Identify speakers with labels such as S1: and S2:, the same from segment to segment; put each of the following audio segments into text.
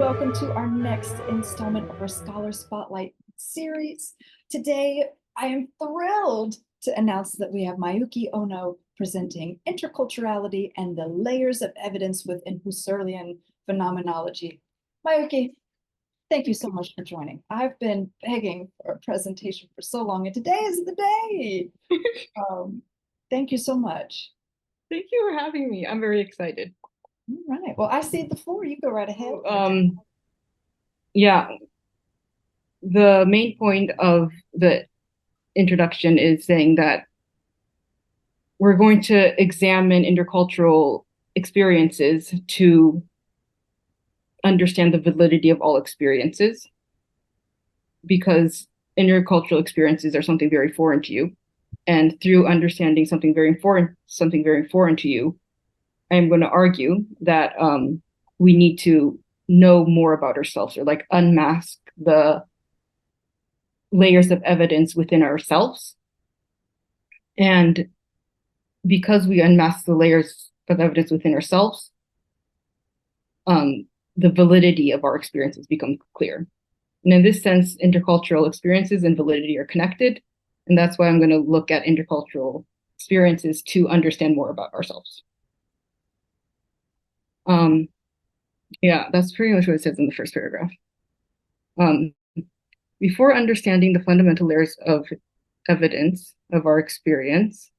S1: welcome to our next installment of our Scholar Spotlight series. Today, I am thrilled to announce that we have Miyuki Ono presenting Interculturality and the Layers of Evidence within Husserlian Phenomenology. Miyuki, thank you so much for joining. I've been begging for a presentation for so long, and today is the day. Thank you so much.
S2: Thank you for having me. I'm very excited.
S1: All right. Well, I cede the floor. You go right ahead.
S2: Yeah, the main point of the introduction is saying that we're going to examine intercultural experiences to understand the validity of all experiences, because intercultural experiences are something very foreign to you. And through understanding something very foreign to you, I'm going to argue that we need to know more about ourselves, or like unmask the layers of evidence within ourselves. And because we unmask the layers of evidence within ourselves, the validity of our experiences become clear. And in this sense, intercultural experiences and validity are connected. And that's why I'm going to look at intercultural experiences to understand more about ourselves. Yeah, that's pretty much what it says in the first paragraph. Before understanding the fundamental layers of evidence of our experience,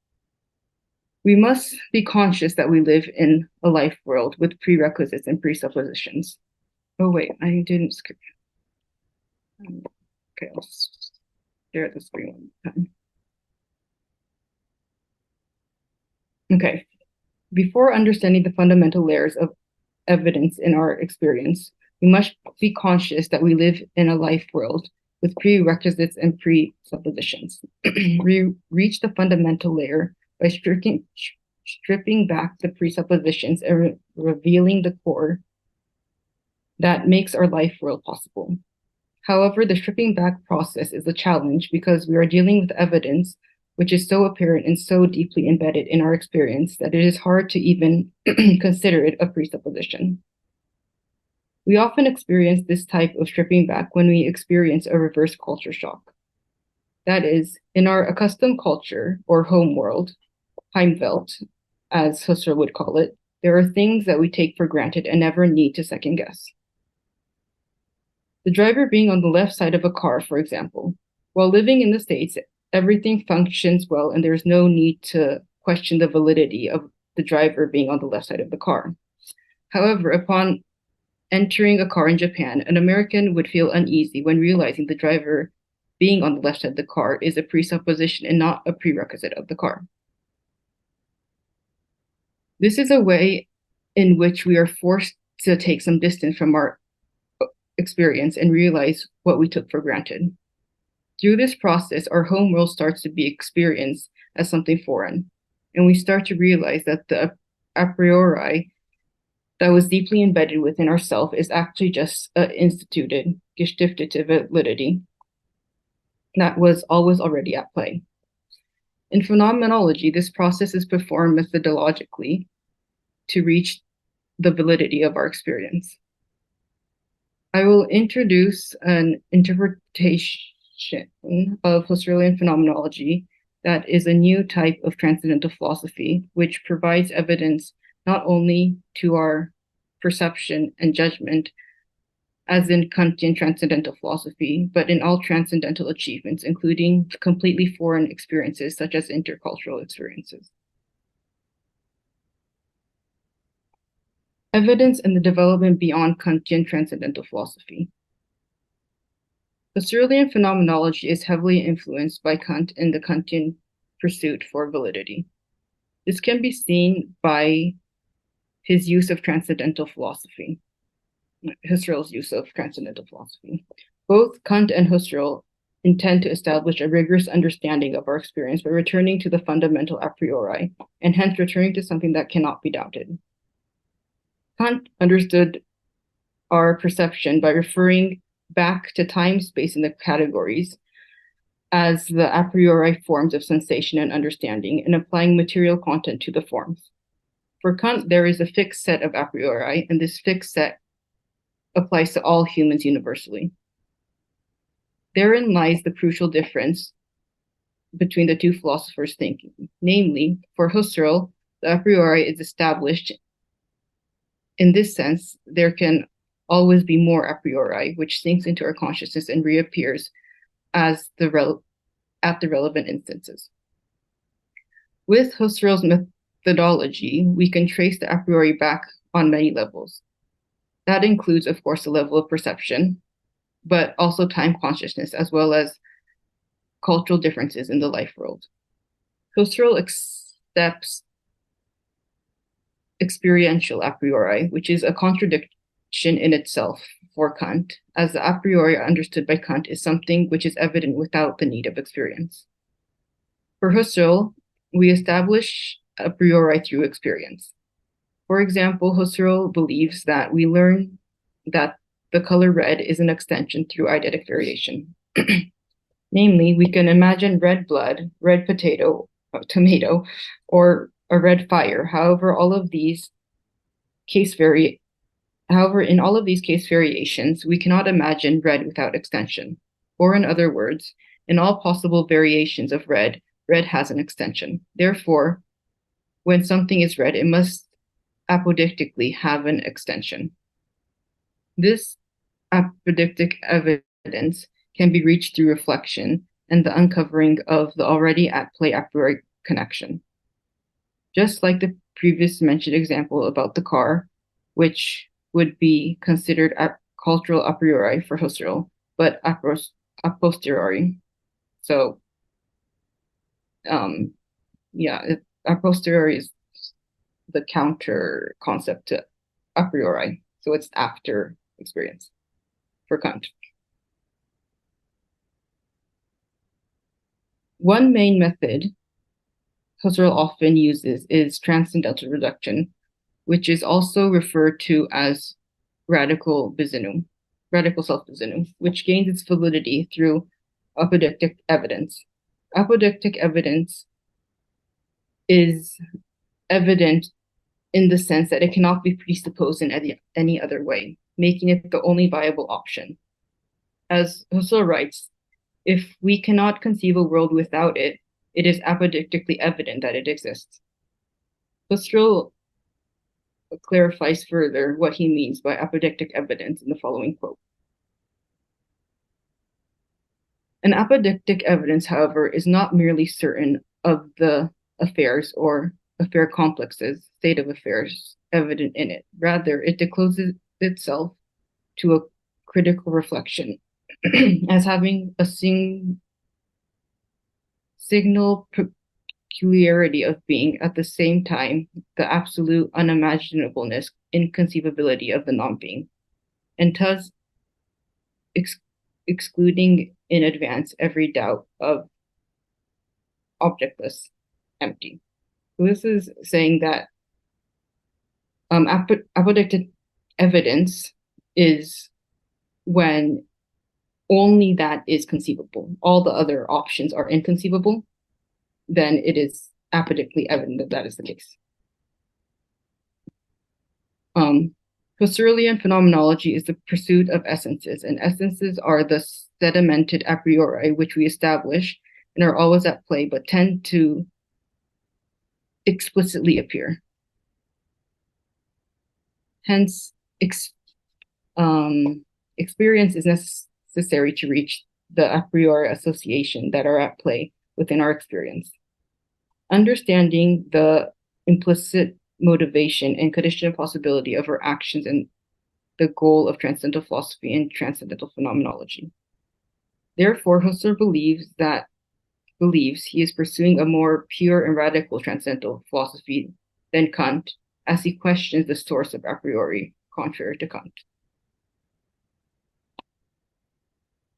S2: we must be conscious that we live in a life world with prerequisites and presuppositions. Oh, wait, I didn't skip. Okay, I'll stare at the screen one time. Okay, before understanding the fundamental layers of evidence in our experience, we must be conscious that we live in a life world with prerequisites and presuppositions. We reach the fundamental layer by stripping back the presuppositions and revealing the core that makes our life world possible. However, the stripping back process is a challenge because we are dealing with evidence which is so apparent and so deeply embedded in our experience that it is hard to even consider it a presupposition. We often experience this type of stripping back when we experience a reverse culture shock. That is, in our accustomed culture or home world, Heimwelt, as Husserl would call it, there are things that we take for granted and never need to second guess. The driver being on the left side of a car, for example. While living in the States, everything functions well and there's no need to question the validity of the driver being on the left side of the car. However, upon entering a car in Japan, an American would feel uneasy when realizing the driver being on the left side of the car is a presupposition and not a prerequisite of the car. This is a way in which we are forced to take some distance from our experience and realize what we took for granted. Through this process, our home world starts to be experienced as something foreign, and we start to realize that the a priori that was deeply embedded within ourselves is actually just an instituted, gestifted validity that was always already at play. In phenomenology, this process is performed methodologically to reach the validity of our experience. I will introduce an interpretation of Husserlian phenomenology that is a new type of transcendental philosophy, which provides evidence not only to our perception and judgment, as in Kantian transcendental philosophy, but in all transcendental achievements, including completely foreign experiences such as intercultural experiences. Evidence and the development beyond Kantian transcendental philosophy. Husserlian phenomenology is heavily influenced by Kant and the Kantian pursuit for validity. This can be seen by his use of transcendental philosophy, Husserl's use of transcendental philosophy. Both Kant and Husserl intend to establish a rigorous understanding of our experience by returning to the fundamental a priori, and hence returning to something that cannot be doubted. Kant understood our perception by referring back to time, space, and the categories as the a priori forms of sensation and understanding, and applying material content to the forms. For Kant, there is a fixed set of a priori, and this fixed set applies to all humans universally. Therein lies the crucial difference between the two philosophers' thinking. Namely, for Husserl, the a priori is established. In this sense, there can always be more a priori, which sinks into our consciousness and reappears as at the relevant instances. With Husserl's methodology, we can trace the a priori back on many levels. That includes, of course, the level of perception, but also time consciousness, as well as cultural differences in the life world. Husserl accepts experiential a priori, which is a contradiction in itself for Kant, as the a priori understood by Kant is something which is evident without the need of experience. For Husserl, we establish a priori through experience. For example, Husserl believes that we learn that the color red is an extension through eidetic variation. Namely, we can imagine red blood, red tomato, or a red fire. However, in all of these case variations, we cannot imagine red without extension. Or in other words, in all possible variations of red, red has an extension. Therefore, when something is red, it must apodictically have an extension. This apodictic evidence can be reached through reflection and the uncovering of the already at play a priori connection. Just like the previous mentioned example about the car, which would be considered a cultural a priori for Husserl, but a posteriori. So, a posteriori is the counter concept to a priori. So it's after experience for Kant. One main method Husserl often uses is transcendental reduction, which is also referred to as radical self-Bizinu, which gains its validity through apodictic evidence. Apodictic evidence is evident in the sense that it cannot be presupposed in any other way, making it the only viable option. As Husserl writes, if we cannot conceive a world without it, it is apodictically evident that it exists. Husserl clarifies further what he means by apodictic evidence in the following quote. An apodictic evidence, however, is not merely certain of the affairs or affair complexes, state of affairs evident in it. Rather, it discloses itself to a critical reflection as having a signal peculiarity of being at the same time the absolute unimaginableness, inconceivability of the non-being, and thus excluding in advance every doubt of objectless empty. So this is saying that apodictic evidence is when only that is conceivable. All the other options are inconceivable, then it is apodictically evident that that is the case. Husserlian phenomenology is the pursuit of essences, and essences are the sedimented a priori, which we establish and are always at play, but tend to explicitly appear. Hence, experience is necessary to reach the a priori association that are at play within our experience. Understanding the implicit motivation and conditional possibility of our actions and the goal of transcendental philosophy and transcendental phenomenology. Therefore, Husserl believes he is pursuing a more pure and radical transcendental philosophy than Kant, as he questions the source of a priori, contrary to Kant.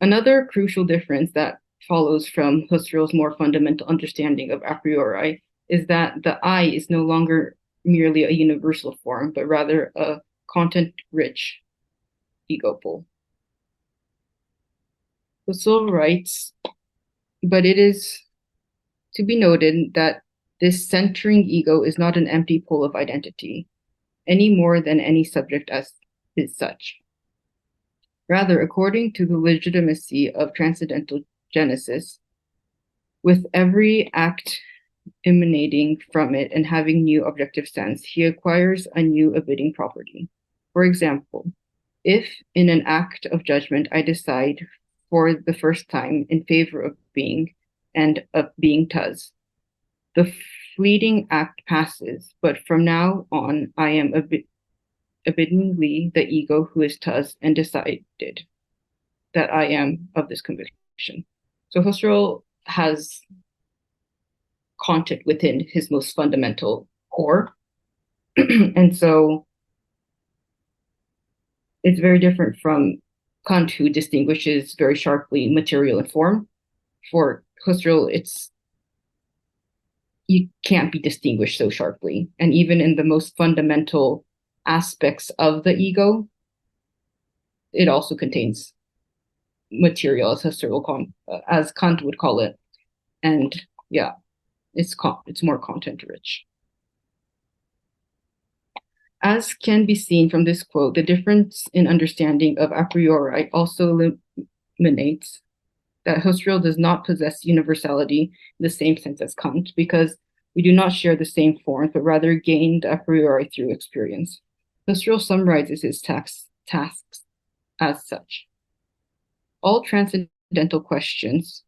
S2: Another crucial difference that follows from Husserl's more fundamental understanding of a priori is that the I is no longer merely a universal form, but rather a content-rich ego pole. Husserl writes, but it is to be noted that this centering ego is not an empty pole of identity, any more than any subject as is such. Rather, according to the legitimacy of transcendental genesis, with every act emanating from it and having new objective sense, he acquires a new abiding property. For example, if in an act of judgment I decide for the first time in favor of being and of being thus, the fleeting act passes, but from now on I am abidingly the ego who is thus and decided that I am of this conviction. So Husserl has content within his most fundamental core. And so it's very different from Kant, who distinguishes very sharply material and form. For Husserl, you can't be distinguished so sharply. And even in the most fundamental aspects of the ego, it also contains material, as Husserl as Kant would call it. And yeah, it's more content rich. As can be seen from this quote, the difference in understanding of a priori also eliminates that Husserl does not possess universality in the same sense as Kant, because we do not share the same forms, but rather gained a priori through experience. Husserl summarizes his tasks as such. All transcendental questions,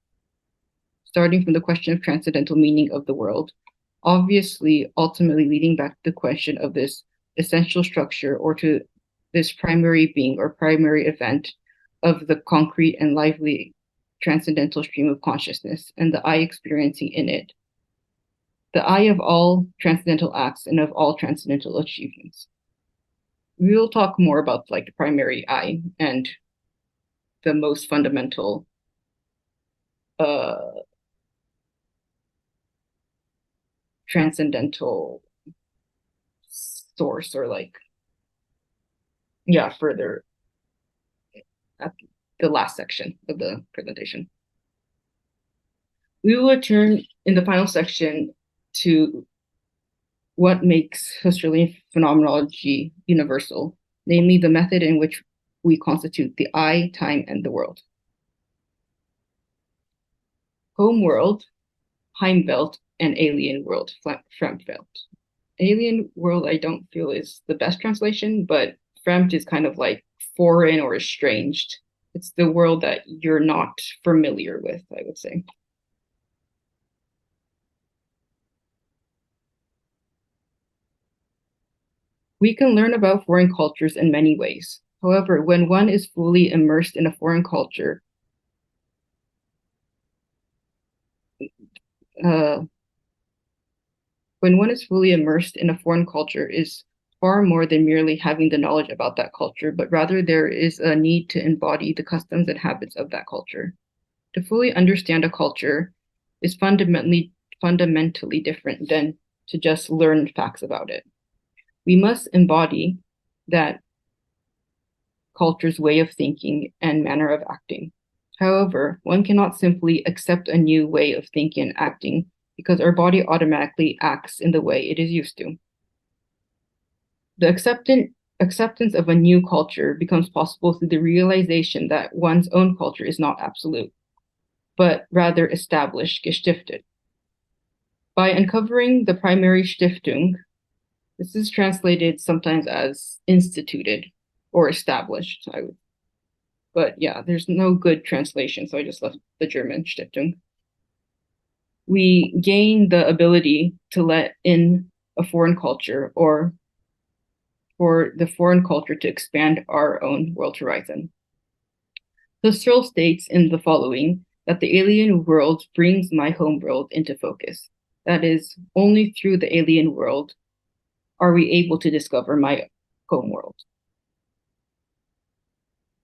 S2: starting from the question of transcendental meaning of the world, obviously ultimately leading back to the question of this essential structure or to this primary being or primary event of the concrete and lively transcendental stream of consciousness and the I experiencing in it, the I of all transcendental acts and of all transcendental achievements. We will talk more about like the primary I and the most fundamental transcendental source, or like, yeah, further at the last section of the presentation. We will return in the final section to what makes Husserlian phenomenology universal, namely the method in which we constitute the I, time, and the world. Home world, Heimwelt, and alien world, Fremdwelt. Alien world, I don't feel is the best translation, but Fremd is kind of like foreign or estranged. It's the world that you're not familiar with, I would say. We can learn about foreign cultures in many ways. However, when one is fully immersed in a foreign culture, is far more than merely having the knowledge about that culture, but rather there is a need to embody the customs and habits of that culture. To fully understand a culture is fundamentally different than to just learn facts about it. We must embody that culture's way of thinking and manner of acting. However, one cannot simply accept a new way of thinking and acting because our body automatically acts in the way it is used to. The acceptance of a new culture becomes possible through the realization that one's own culture is not absolute, but rather established, gestiftet. By uncovering the primary Stiftung, this is translated sometimes as instituted or established, but yeah, there's no good translation, so I just left the German Stiftung. We gain the ability to let in a foreign culture or for the foreign culture to expand our own world horizon. Husserl states in the following that the alien world brings my home world into focus. That is, only through the alien world are we able to discover my home world.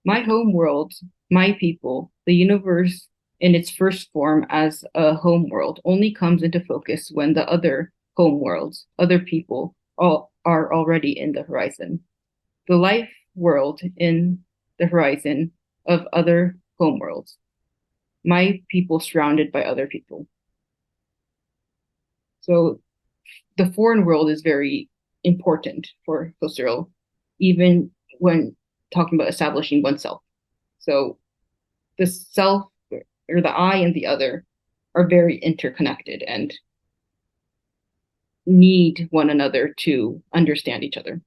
S2: My home world, my people, the universe in its first form as a home world only comes into focus when the other home worlds, other people, all are already in the horizon. The life world in the horizon of other home worlds. My people surrounded by other people. So the foreign world is very important for Husserl, even when talking about establishing oneself. So the self or the I and the other are very interconnected and need one another to understand each other.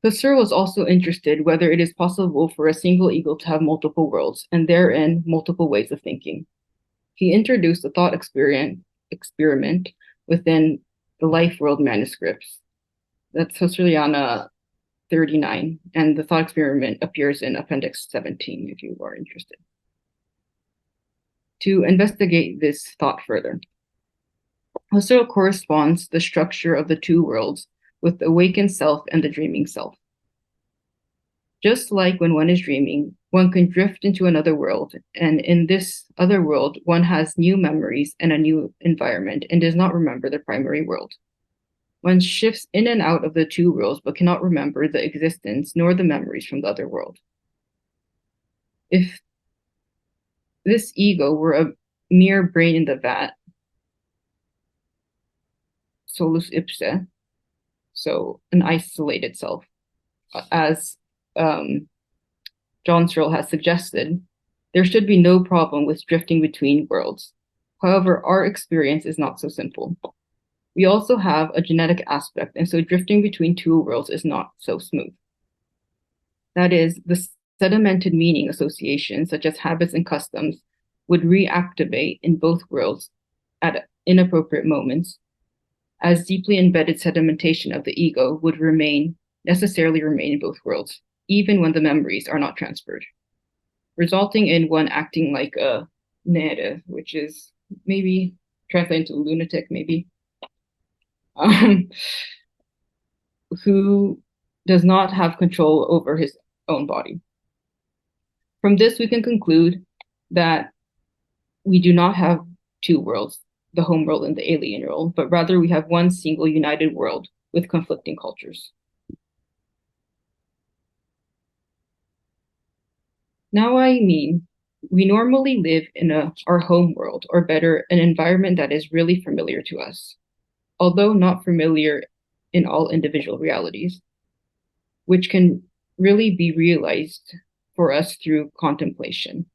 S2: Husserl was also interested whether it is possible for a single ego to have multiple worlds, and therein multiple ways of thinking. He introduced the thought experiment within the Life World manuscripts. That's Husserliana 39, and the thought experiment appears in Appendix 17 if you are interested. To investigate this thought further, Husserl corresponds the structure of the two worlds with the awakened self and the dreaming self. Just like when one is dreaming, one can drift into another world, and in this other world, one has new memories and a new environment and does not remember the primary world. One shifts in and out of the two worlds but cannot remember the existence nor the memories from the other world. If this ego were a mere brain in the vat, solus ipse, so an isolated self, as John Searle has suggested, there should be no problem with drifting between worlds. However, our experience is not so simple. We also have a genetic aspect, and so drifting between two worlds is not so smooth. That is, the sedimented meaning associations, such as habits and customs, would reactivate in both worlds at inappropriate moments, as deeply embedded sedimentation of the ego would necessarily remain in both worlds, even when the memories are not transferred, resulting in one acting like a nere, which is maybe translated to lunatic, maybe, who does not have control over his own body. From this, we can conclude that we do not have two worlds, the home world and the alien world, but rather we have one single united world with conflicting cultures. Now, I mean, we normally live in our home world, or better, an environment that is really familiar to us, although not familiar in all individual realities, which can really be realized for us through contemplation.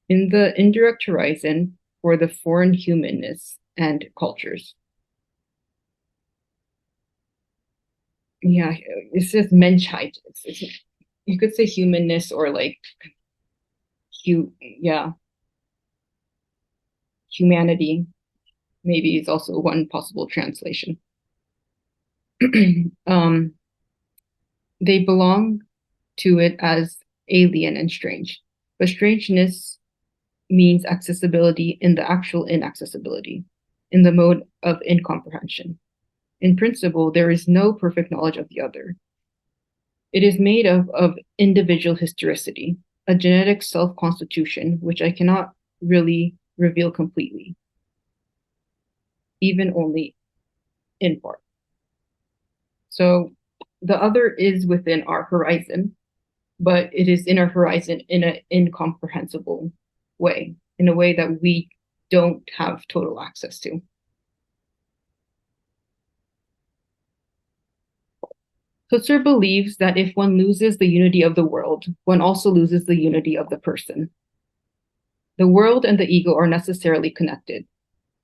S2: In the indirect horizon for the foreign humanness and cultures. Yeah, it's just Menschheit. You could say humanness or like, humanity. Maybe is also one possible translation. They belong to it as alien and strange, but strangeness means accessibility in the actual inaccessibility, in the mode of incomprehension. In principle, there is no perfect knowledge of the other. It is made of individual historicity, a genetic self-constitution, which I cannot really reveal completely, even only in part. So the other is within our horizon, but it is in our horizon in an incomprehensible way, in a way that we don't have total access to. Husserl believes that if one loses the unity of the world, one also loses the unity of the person. The world and the ego are necessarily connected,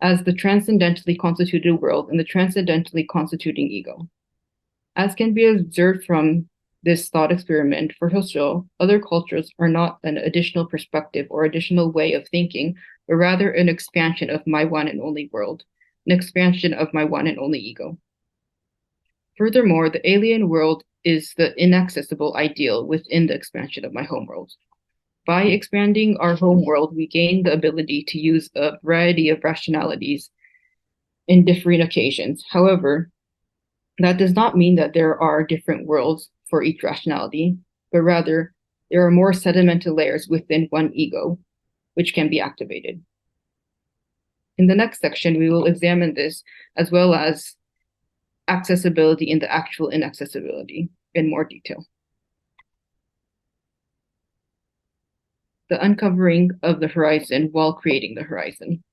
S2: as the transcendentally constituted world and the transcendentally constituting ego. As can be observed from this thought experiment, for Husserl, other cultures are not an additional perspective or additional way of thinking, but rather an expansion of my one and only world, an expansion of my one and only ego. Furthermore, the alien world is the inaccessible ideal within the expansion of my home world. By expanding our home world, we gain the ability to use a variety of rationalities in different occasions. However, that does not mean that there are different worlds for each rationality, but rather there are more sedimented layers within one ego, which can be activated. In the next section, we will examine this as well as accessibility in the actual inaccessibility in more detail. The uncovering of the horizon while creating the horizon.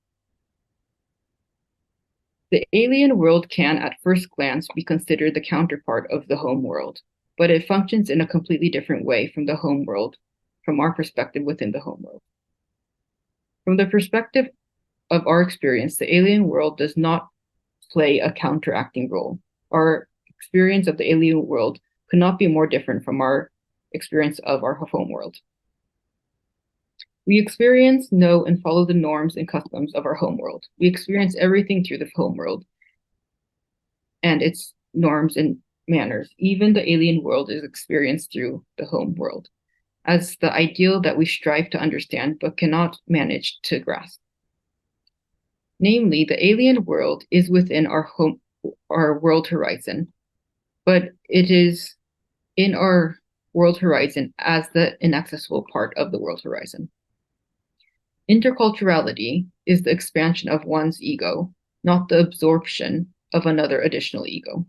S2: The alien world can, at first glance, be considered the counterpart of the home world, but it functions in a completely different way from the home world, from our perspective within the home world. From the perspective of our experience, the alien world does not play a counteracting role. Our experience of the alien world could not be more different from our experience of our home world. We experience, know, and follow the norms and customs of our home world. We experience everything through the home world and its norms and manners. Even the alien world is experienced through the home world as the ideal that we strive to understand but cannot manage to grasp. Namely, the alien world is within our world horizon, but it is in our world horizon as the inaccessible part of the world horizon. Interculturality is the expansion of one's ego, not the absorption of another additional ego.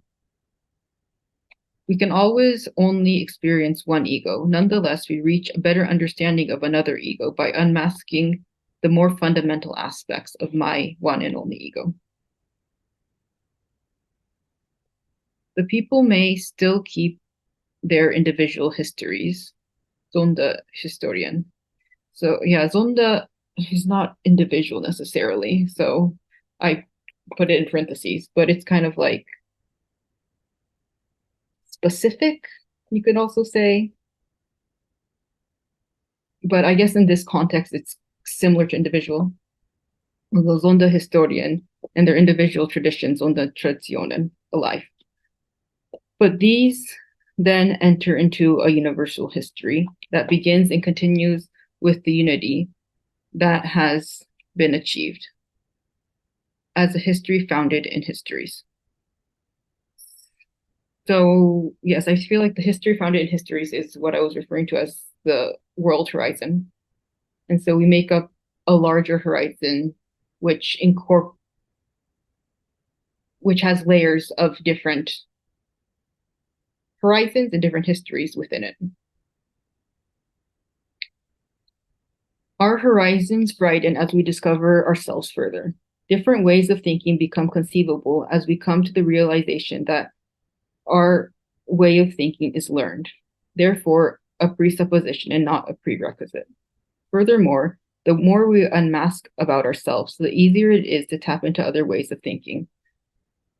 S2: We can always only experience one ego. Nonetheless, we reach a better understanding of another ego by unmasking the more fundamental aspects of my one and only ego. The people may still keep their individual histories, Sonderhistorien. So yeah, Sonda is not individual necessarily, so I put it in parentheses, but it's kind of like specific, you could also say. But I guess in this context, it's similar to individual. The Sonderhistorien and their individual traditions, Sondertraditionen, alive. But these then enter into a universal history that begins and continues with the unity that has been achieved as a history founded in histories. So yes, I feel like the history founded in histories is what I was referring to as the world horizon. And so we make up a larger horizon which has layers of different horizons and different histories within it. Our horizons brighten as we discover ourselves further. Different ways of thinking become conceivable as we come to the realization that our way of thinking is learned, therefore a presupposition and not a prerequisite. Furthermore, the more we unmask about ourselves, the easier it is to tap into other ways of thinking.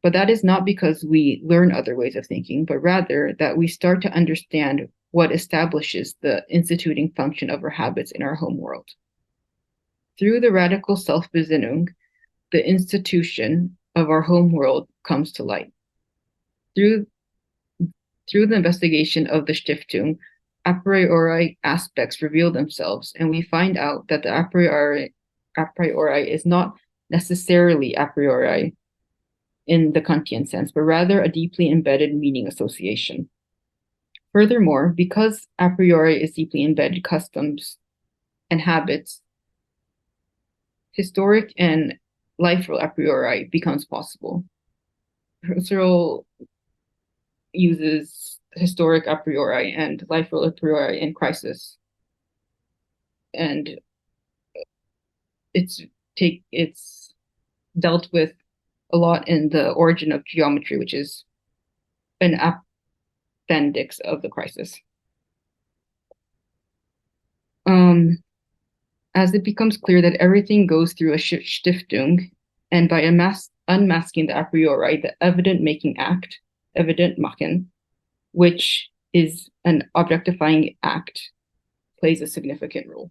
S2: But that is not because we learn other ways of thinking, but rather that we start to understand what establishes the instituting function of our habits in our home world. Through the radical Self-Besinnung, the institution of our home world comes to light. Through the investigation of the Stiftung, a priori aspects reveal themselves, and we find out that the a priori is not necessarily a priori in the Kantian sense, but rather a deeply embedded meaning association. Furthermore, because a priori is deeply embedded customs and habits, historic and life-real a priori becomes possible. Husserl uses historic a priori and life-real a priori in Crisis, and it's dealt with a lot in the Origin of Geometry, which is an appendix of the Crisis. As it becomes clear that everything goes through a Stiftung, and by unmasking the a priori, the evident-making act, evident machen, which is an objectifying act, plays a significant role.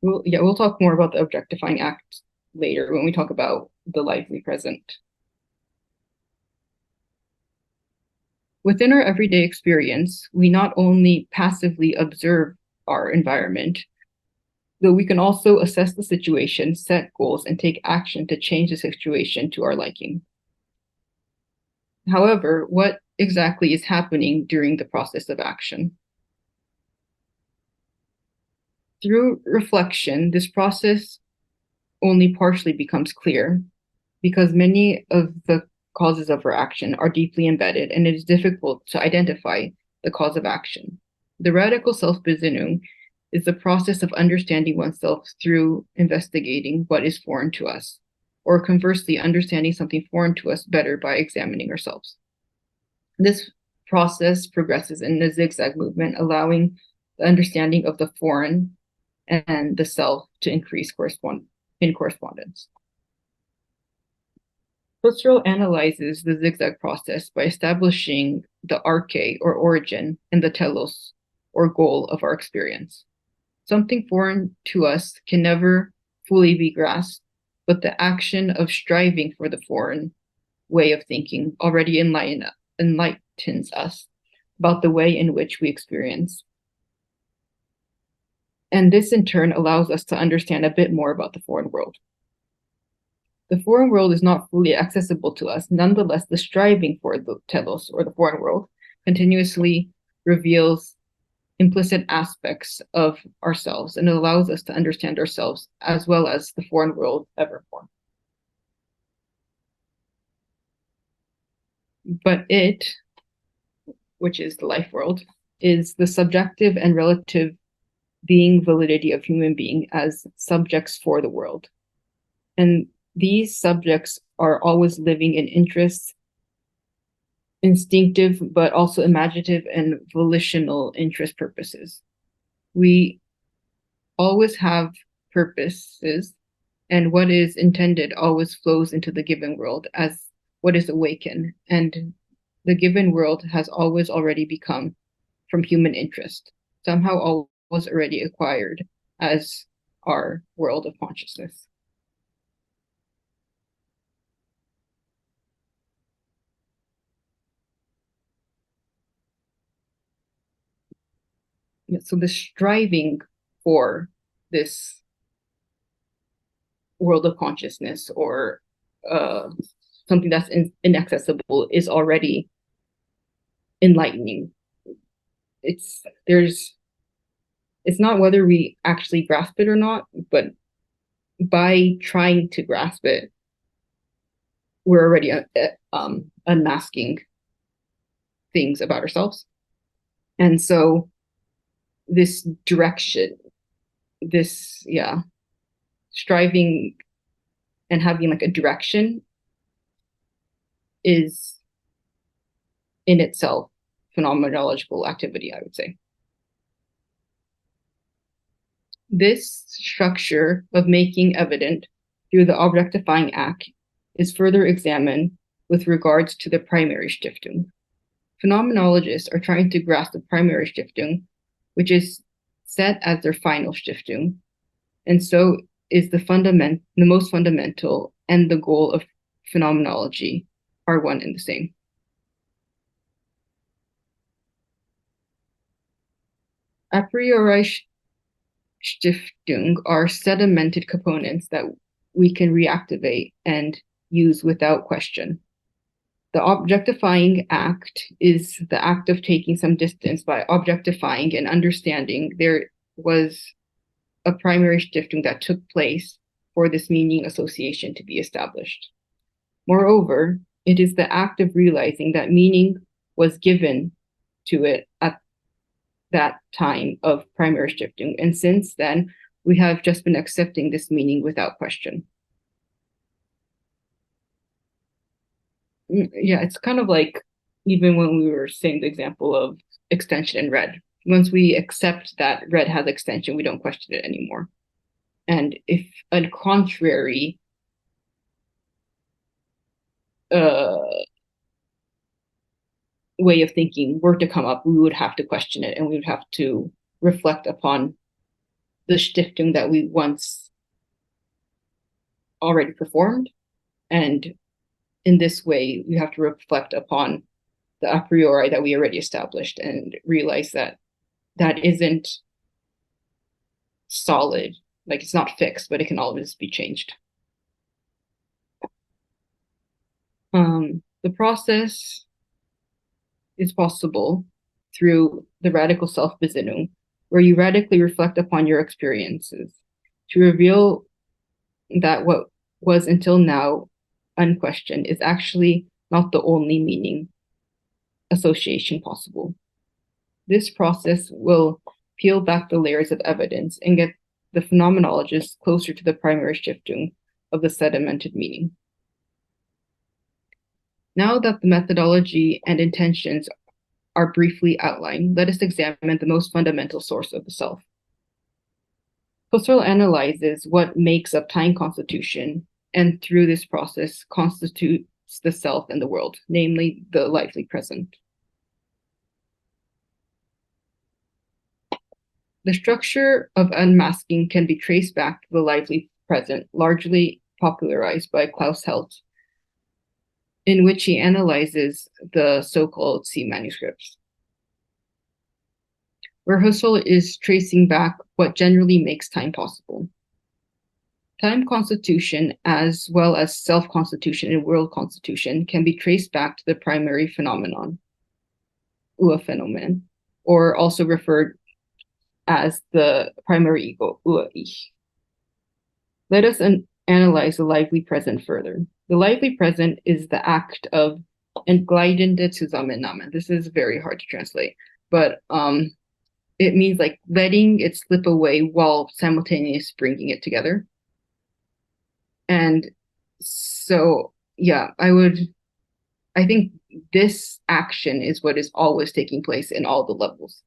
S2: We'll talk more about the objectifying act later when we talk about the lively present. Within our everyday experience, we not only passively observe our environment, though we can also assess the situation, set goals, and take action to change the situation to our liking. However, what exactly is happening during the process of action? Through reflection, this process only partially becomes clear because many of the causes of our action are deeply embedded, and it is difficult to identify the cause of action. The radical Self-Besinnung is the process of understanding oneself through investigating what is foreign to us, or conversely, understanding something foreign to us better by examining ourselves. This process progresses in a zigzag movement, allowing the understanding of the foreign and the self to increase in correspondence. Husserl analyzes the zigzag process by establishing the arche, or origin, and the telos, or goal of our experience. Something foreign to us can never fully be grasped, but the action of striving for the foreign way of thinking already enlightens us about the way in which we experience. And this in turn allows us to understand a bit more about the foreign world. The foreign world is not fully accessible to us. Nonetheless, the striving for the telos, or the foreign world, continuously reveals implicit aspects of ourselves, and it allows us to understand ourselves as well as the foreign world ever more. But it, which is the life world, is the subjective and relative being validity of human being as subjects for the world. And these subjects are always living in interests, instinctive, but also imaginative and volitional interest purposes. We always have purposes, and what is intended always flows into the given world as what is awakened, and the given world has always already become from human interest, somehow always already acquired as our world of consciousness. So the striving for this world of consciousness, or something that's inaccessible, is already enlightening. It's not whether we actually grasp it or not, but by trying to grasp it, we're already unmasking things about ourselves. And so this direction, this striving and having like a direction is in itself phenomenological activity, I would say. This structure of making evident through the objectifying act is further examined with regards to the primary Stiftung. Phenomenologists are trying to grasp the primary Stiftung, which is set as their final Stiftung, and so is the most fundamental, and the goal of phenomenology are one and the same. A priori Stiftung are sedimented components that we can reactivate and use without question. The objectifying act is the act of taking some distance by objectifying and understanding there was a primary Stiftung that took place for this meaning association to be established. Moreover, it is the act of realizing that meaning was given to it at that time of primary Stiftung, and since then, we have just been accepting this meaning without question. Yeah, it's kind of like even when we were saying the example of extension in red. Once we accept that red has extension, we don't question it anymore. And if a contrary way of thinking were to come up, we would have to question it, and we would have to reflect upon the Stiftung that we once already performed. And in this way, we have to reflect upon the a priori that we already established and realize that that isn't solid, like it's not fixed, but it can always be changed. The process is possible through the radical self-Besinnung, where you radically reflect upon your experiences to reveal that what was until now unquestioned is actually not the only meaning association possible. This process will peel back the layers of evidence and get the phenomenologist closer to the primary Stiftung of the sedimented meaning. Now that the methodology and intentions are briefly outlined, let us examine the most fundamental source of the self. Husserl analyzes what makes up time constitution, and through this process constitutes the self and the world, namely the lively present. The structure of unmasking can be traced back to the lively present, largely popularized by Klaus Helt, in which he analyzes the so-called C manuscripts, where Husserl is tracing back what generally makes time possible. Time constitution, as well as self-constitution and world constitution, can be traced back to the primary phenomenon, Urphänomen, or also referred as the primary ego, Ur-Ich. Let us analyze the lively present further. The lively present is the act of entglidende Zusammennahmen. This is very hard to translate, but it means like letting it slip away while simultaneously bringing it together. And so, yeah, I think this action is what is always taking place in all the levels.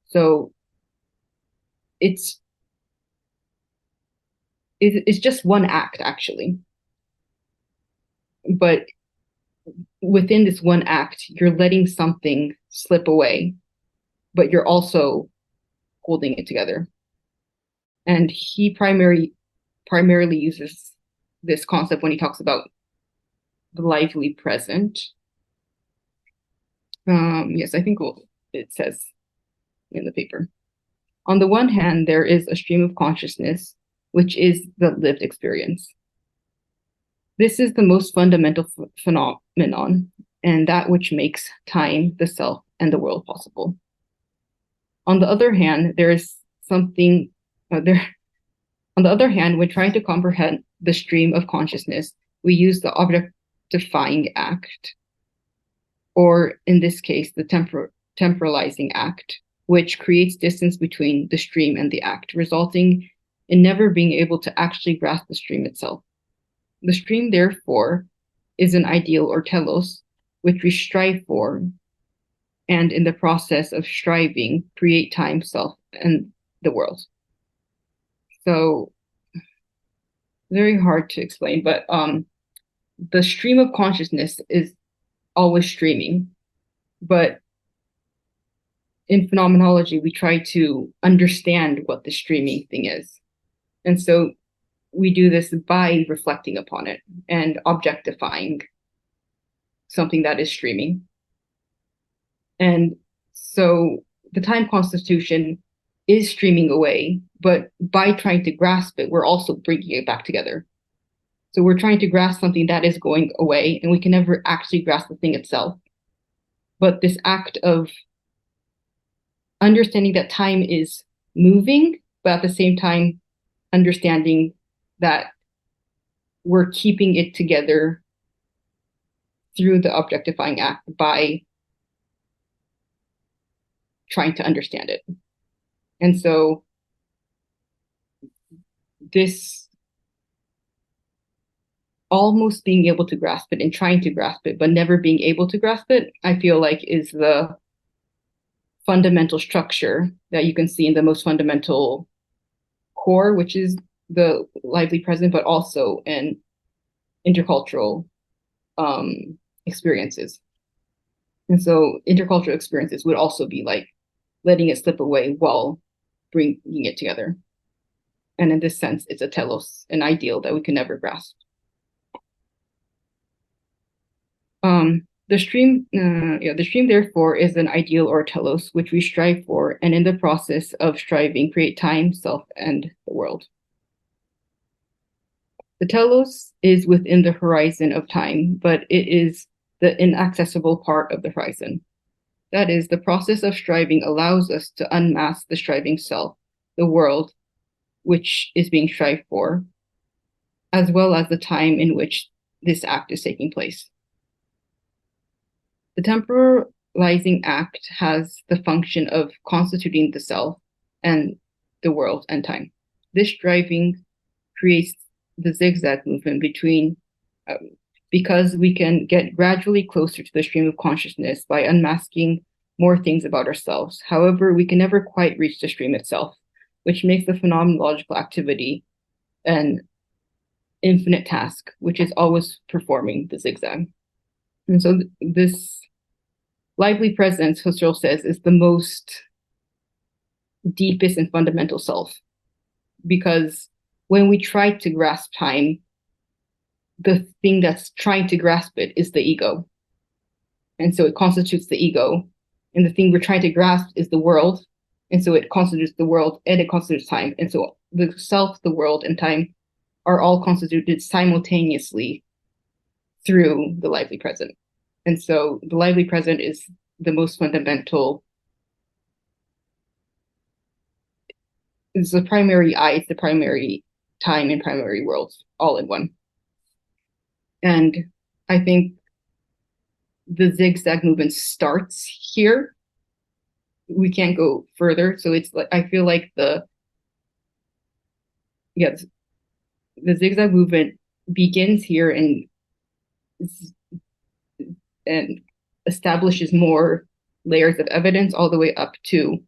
S2: So it's just one act, actually. But within this one act, you're letting something slip away, but you're also holding it together. And he primarily uses this concept when he talks about the lively present. Yes, I think it says in the paper. On the one hand, there is a stream of consciousness, which is the lived experience. This is the most fundamental phenomenon, and that which makes time, the self, and the world possible. On the other hand, there is something there. On the other hand, when trying to comprehend the stream of consciousness, we use the objectifying act, or in this case, the temporalizing act, which creates distance between the stream and the act, resulting in never being able to actually grasp the stream itself. The stream, therefore, is an ideal or telos, which we strive for, and in the process of striving, create time, self, and the world. So, very hard to explain, but the stream of consciousness is always streaming, but in phenomenology, we try to understand what the streaming thing is. And so we do this by reflecting upon it and objectifying something that is streaming. And so the time constitution is streaming away, but by trying to grasp it, we're also bringing it back together. So we're trying to grasp something that is going away, and we can never actually grasp the thing itself. But this act of understanding that time is moving, but at the same time, understanding that we're keeping it together through the objectifying act by trying to understand it. And so this almost being able to grasp it and trying to grasp it, but never being able to grasp it, I feel like is the fundamental structure that you can see in the most fundamental core, which is the lively present, but also in intercultural experiences. And so intercultural experiences would also be like letting it slip away while bringing it together. And in this sense, it's a telos, an ideal that we can never grasp. The stream, therefore, is an ideal or telos, which we strive for, and in the process of striving, create time, self, and the world. The telos is within the horizon of time, but it is the inaccessible part of the horizon. That is, the process of striving allows us to unmask the striving self, the world, which is being strived for, as well as the time in which this act is taking place. The temporalizing act has the function of constituting the self and the world and time. This striving creates the zigzag movement between, because we can get gradually closer to the stream of consciousness by unmasking more things about ourselves. However, we can never quite reach the stream itself, which makes the phenomenological activity an infinite task, which is always performing the zigzag. And so this lively presence, Husserl says, is the most deepest and fundamental self, because when we try to grasp time, the thing that's trying to grasp it is the ego. And so it constitutes the ego. And the thing we're trying to grasp is the world. And so it constitutes the world and it constitutes time. And so the self, the world, and time are all constituted simultaneously through the lively present. And so the lively present is the most fundamental. It's the primary I, it's the primary time and primary worlds all in one. And I think the zigzag movement starts here. We can't go further. So it's like, I feel like the zigzag movement begins here and establishes more layers of evidence all the way up to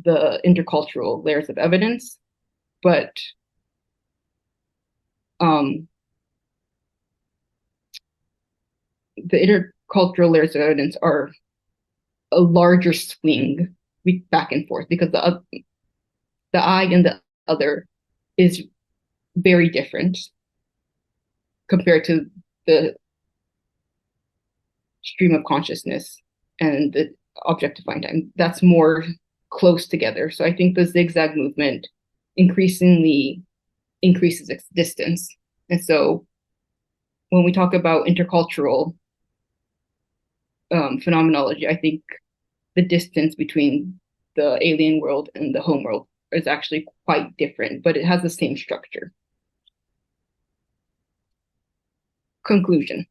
S2: the intercultural layers of evidence. But the intercultural layers of evidence are a larger swing back and forth, because the I and the other is very different compared to the stream of consciousness and the objectifying time. That's more close together. So I think the zigzag movement increasingly increases its distance. And so when we talk about intercultural phenomenology, I think the distance between the alien world and the home world is actually quite different, but it has the same structure. Conclusion.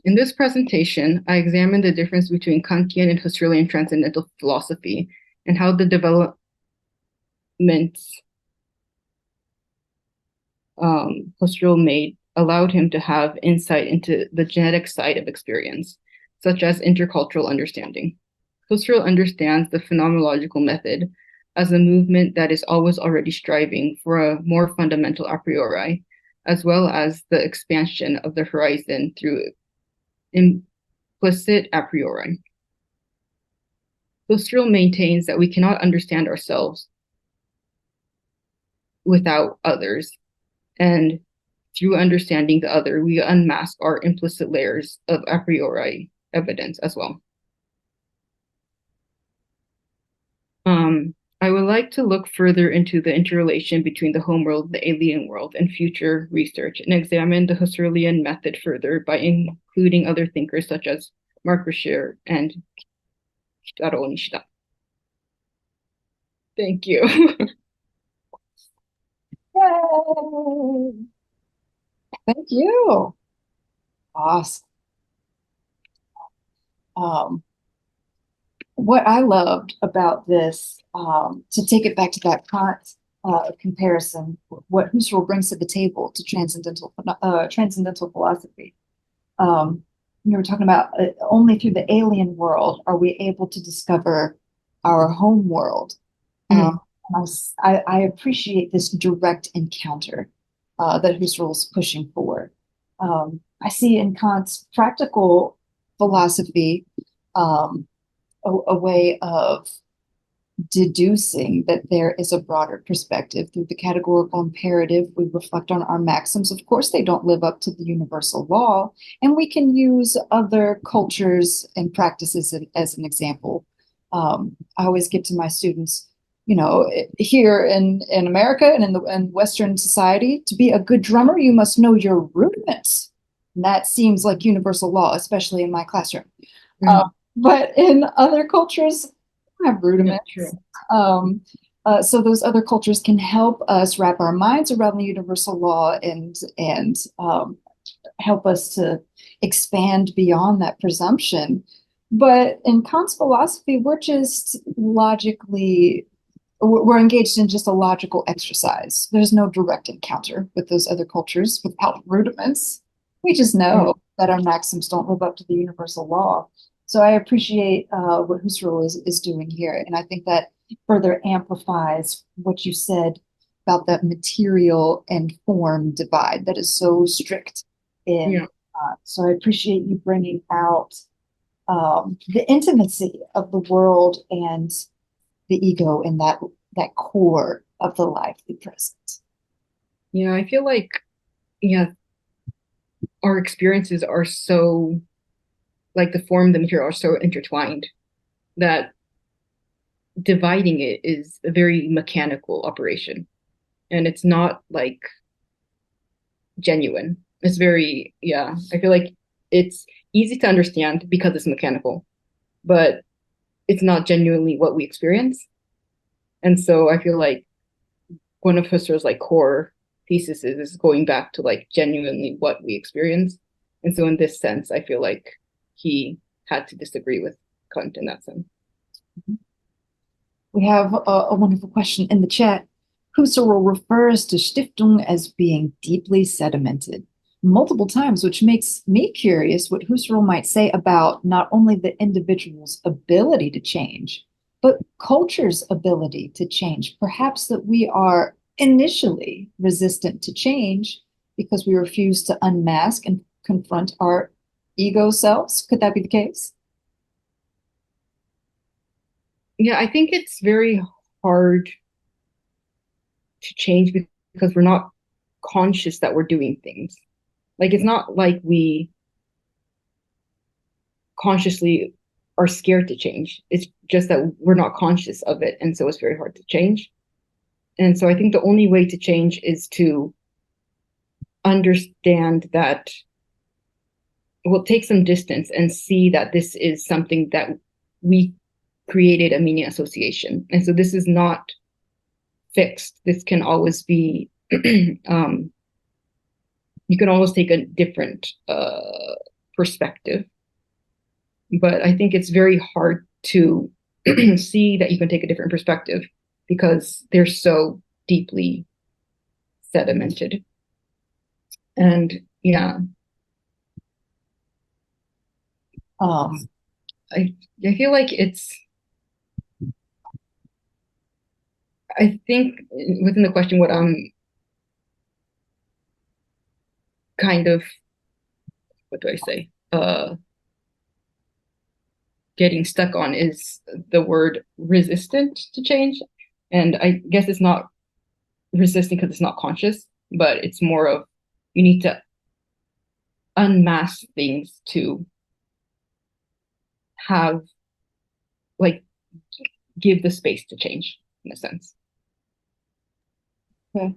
S2: In this presentation, I examined the difference between Kantian and Husserlian transcendental philosophy and how the developments Husserl made allowed him to have insight into the genetic side of experience, such as intercultural understanding. Husserl understands the phenomenological method as a movement that is always already striving for a more fundamental a priori, as well as the expansion of the horizon through implicit a priori. Husserl maintains that we cannot understand ourselves without others, and through understanding the other, we unmask our implicit layers of a priori evidence as well. I would like to look further into the interrelation between the homeworld, the alien world, and future research, and examine the Husserlian method further by including other thinkers such as Mark Rascher and Kitaro Nishida. Thank you.
S1: Yay! Thank you. Awesome. What I loved about this, to take it back to that Kant comparison, what Husserl brings to the table to transcendental philosophy. You were talking about only through the alien world are we able to discover our home world. I appreciate this direct encounter that Husserl is pushing forward. I see in Kant's practical philosophy a way of deducing that there is a broader perspective. Through the categorical imperative, we reflect on our maxims. Of course, they don't live up to the universal law, and we can use other cultures and practices as an example. I always give to my students, you know, here in America and in Western society, to be a good drummer, you must know your rudiments. And that seems like universal law, especially in my classroom. But in other cultures, we have rudiments. Yeah, so those other cultures can help us wrap our minds around the universal law and help us to expand beyond that presumption. But in Kant's philosophy, we're engaged in just a logical exercise. There's no direct encounter with those other cultures without rudiments. We just know that our maxims don't live up to the universal law. So I appreciate what Husserl is doing here. And I think that further amplifies what you said about that material and form divide that is so strict in.
S2: Yeah.
S1: So I appreciate you bringing out the intimacy of the world and the ego in that core of the lively present.
S2: Yeah, I feel like, yeah, our experiences are so, like the form, the material are so intertwined that dividing it is a very mechanical operation. And it's not like genuine. It's very, yeah, I feel like it's easy to understand because it's mechanical, but it's not genuinely what we experience. And so I feel like one of Husserl's like core theses is going back to like genuinely what we experience. And so in this sense, I feel like he had to disagree with Kant in that sense.
S1: We have a wonderful question in the chat. Husserl refers to Stiftung as being deeply sedimented multiple times, which makes me curious what Husserl might say about not only the individual's ability to change, but culture's ability to change. Perhaps that we are initially resistant to change because we refuse to unmask and confront our ego selves. Could that be the case?
S2: Yeah, I think it's very hard to change because we're not conscious that we're doing things. Like it's not like we consciously are scared to change. It's just that we're not conscious of it. And so it's very hard to change. And so I think the only way to change is to understand that we'll take some distance and see that this is something that we created a meaning association. And so this is not fixed. This can always be, you can always take a different perspective. But I think it's very hard to see that you can take a different perspective because they're so deeply sedimented. And yeah,
S1: Um,
S2: I feel like it's, I think within the question, what I'm kind of, what do I say? Getting stuck on is the word resistant to change. And I guess it's not resisting because it's not conscious, but it's more of you need to unmask things to have like give the space to change in a sense.
S1: okay.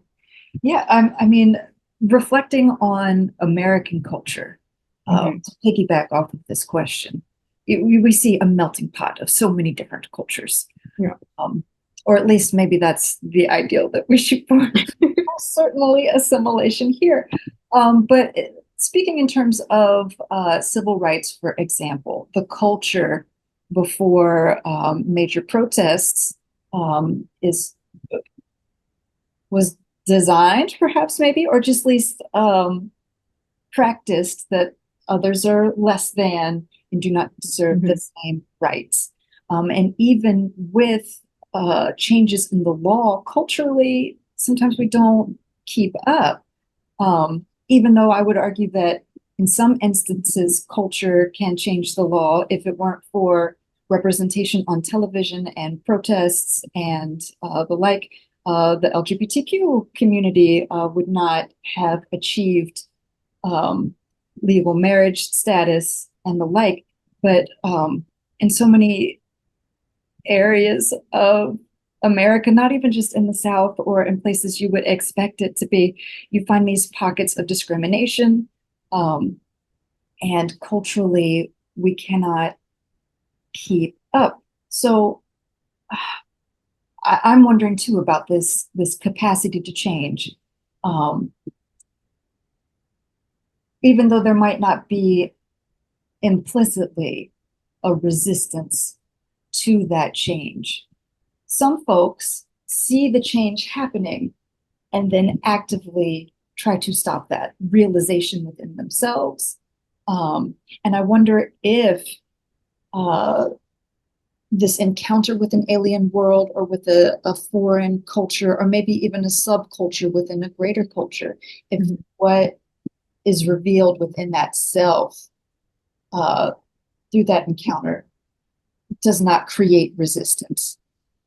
S1: Yeah, I mean, reflecting on American culture,
S2: Mm-hmm.
S1: to piggyback off of this question, we see a melting pot of so many different cultures.
S2: Yeah.
S1: Um, or at least maybe that's the ideal that we should for. Certainly assimilation here. But speaking in terms of civil rights, for example, the culture before major protests is was designed, perhaps maybe, or just at least practiced that others are less than and do not deserve
S2: Mm-hmm.
S1: the same rights. And even with changes in the law, culturally, sometimes we don't keep up. Even though I would argue that in some instances, culture can change the law if it weren't for representation on television and protests and the like. The LGBTQ community would not have achieved um, legal marriage status and the like. But in so many areas of America, not even just in the South or in places you would expect it to be, you find these pockets of discrimination. Um, and culturally, we cannot keep up. So I'm wondering too about this capacity to change. Um, Even though there might not be implicitly a resistance to that change. Some folks see the change happening and then actively try to stop that realization within themselves. And I wonder if uh, this encounter with an alien world or with a foreign culture, or maybe even a subculture within a greater culture, if
S2: Mhm.
S1: what is revealed within that self uh, through that encounter does not create resistance,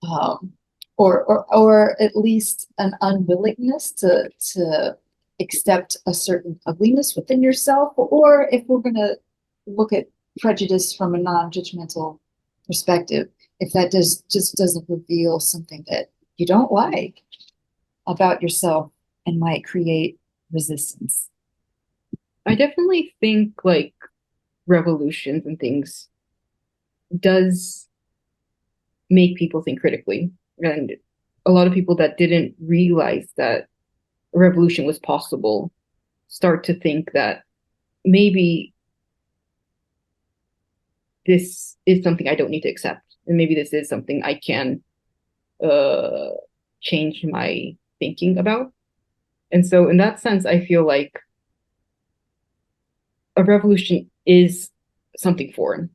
S1: um, or at least an unwillingness to accept a certain ugliness within yourself, or if we're going to look at prejudice from a non-judgmental perspective, if that just doesn't reveal something that you don't like about yourself and might create resistance.
S2: I definitely think like revolutions and things does make people think critically. And a lot of people that didn't realize that a revolution was possible start to think that maybe this is something I don't need to accept. And maybe this is something I can uh, change my thinking about. And so, in that sense, I feel like a revolution is something foreign.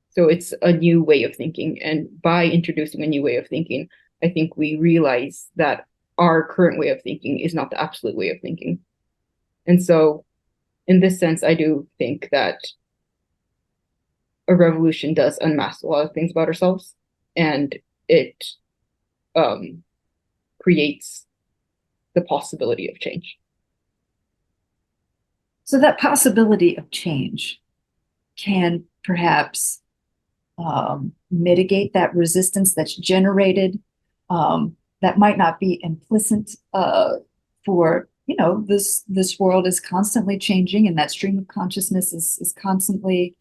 S2: So, it's a new way of thinking. And by introducing a new way of thinking, I think we realize that our current way of thinking is not the absolute way of thinking. And so, in this sense, I do think that a revolution does unmask a lot of things about ourselves, and it um, creates the possibility of change.
S1: So that possibility of change can perhaps mitigate that resistance that's generated, that might not be implicit, for this world is constantly changing and that stream of consciousness is constantly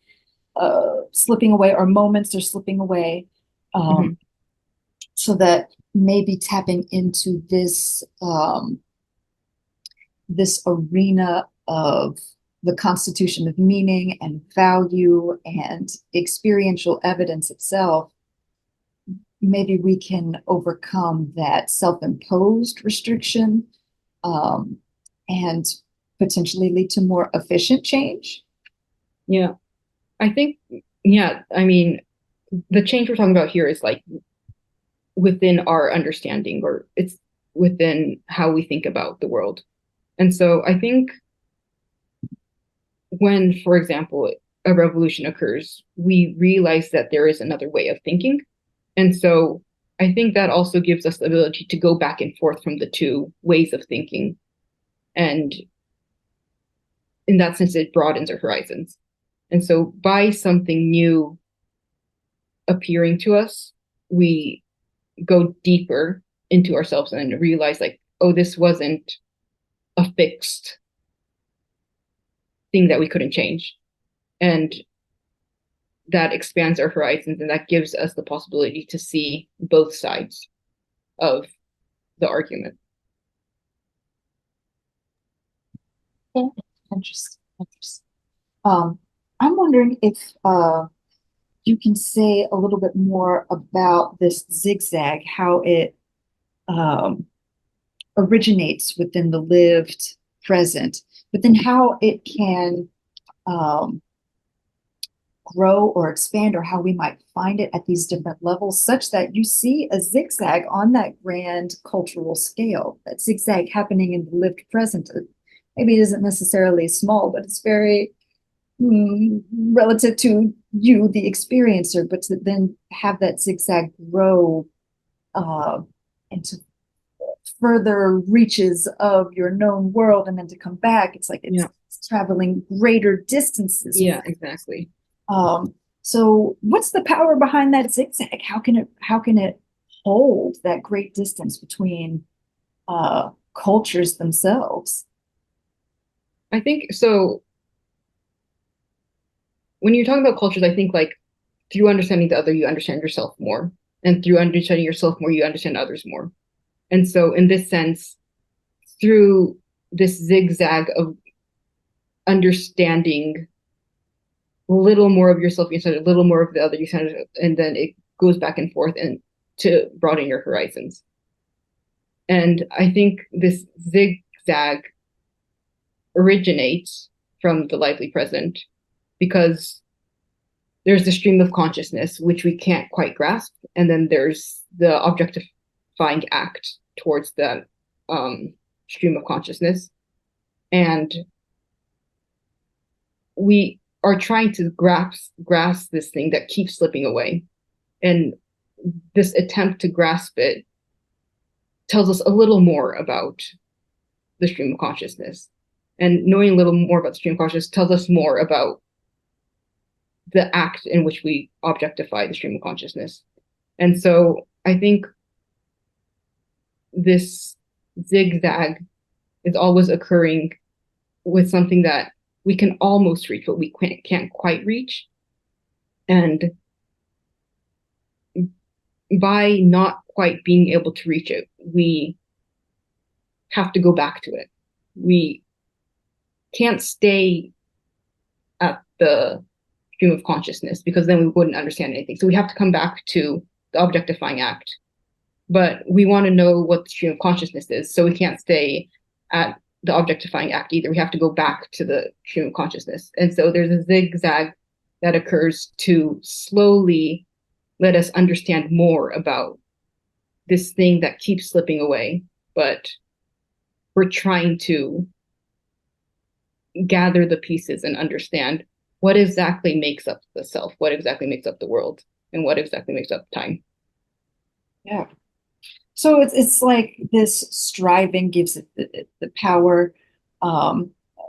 S1: slipping away, or moments are slipping away,
S2: Mm-hmm.
S1: so that maybe tapping into this arena of the constitution of meaning and value and experiential evidence itself, maybe we can overcome that self-imposed restriction, um, and potentially lead to more efficient change.
S2: Yeah, I think, yeah, I mean, the change we're talking about here is like within our understanding, or it's within how we think about the world. And so I think when, for example, a revolution occurs, we realize that there is another way of thinking. And so I think that also gives us the ability to go back and forth from the two ways of thinking. And in that sense, it broadens our horizons. And so by something new appearing to us, we go deeper into ourselves and realize, like, oh, this wasn't a fixed thing that we couldn't change. And that expands our horizons, and that gives us the possibility to see both sides of the argument.
S1: Yeah. Interesting. Interesting. I'm wondering if you can say a little bit more about this zigzag, how it um, originates within the lived present, but then how it can um, grow or expand, or how we might find it at these different levels, such that you see a zigzag on that grand cultural scale, that zigzag happening in the lived present. Maybe it isn't necessarily small, but it's very relative to you, the experiencer, but to then have that zigzag grow uh, into further reaches of your known world, and then to come back, it's like
S2: Yeah,
S1: it's traveling greater distances.
S2: yeah, exactly.
S1: So what's the power behind that zigzag? How can it hold that great distance between cultures themselves?
S2: I think so. When you're talking about cultures, I think like through understanding the other, you understand yourself more. And through understanding yourself more, you understand others more. And so, in this sense, through this zigzag of understanding a little more of yourself, you understand a little more of the other, you understand, and then it goes back and forth and to broaden your horizons. And I think this zigzag originates from the lively present because there's the stream of consciousness, which we can't quite grasp, and then there's the objectifying act towards that stream of consciousness. And we are trying to grasp this thing that keeps slipping away. And this attempt to grasp it tells us a little more about the stream of consciousness. And knowing a little more about the stream of consciousness tells us more about the act in which we objectify the stream of consciousness. And so I think this zigzag is always occurring with something that we can almost reach, but we can't quite reach. And by not quite being able to reach it, we have to go back to it. We can't stay at the stream of consciousness because then we wouldn't understand anything. So we have to come back to the objectifying act. But we want to know what the stream of consciousness is, so we can't stay at the objectifying act either. We have to go back to the stream of consciousness. And so there's a zigzag that occurs to slowly let us understand more about this thing that keeps slipping away, but we're trying to gather the pieces and understand what exactly makes up the self, what exactly makes up the world, and what exactly makes up time.
S1: Yeah. So it's like this striving gives it the power,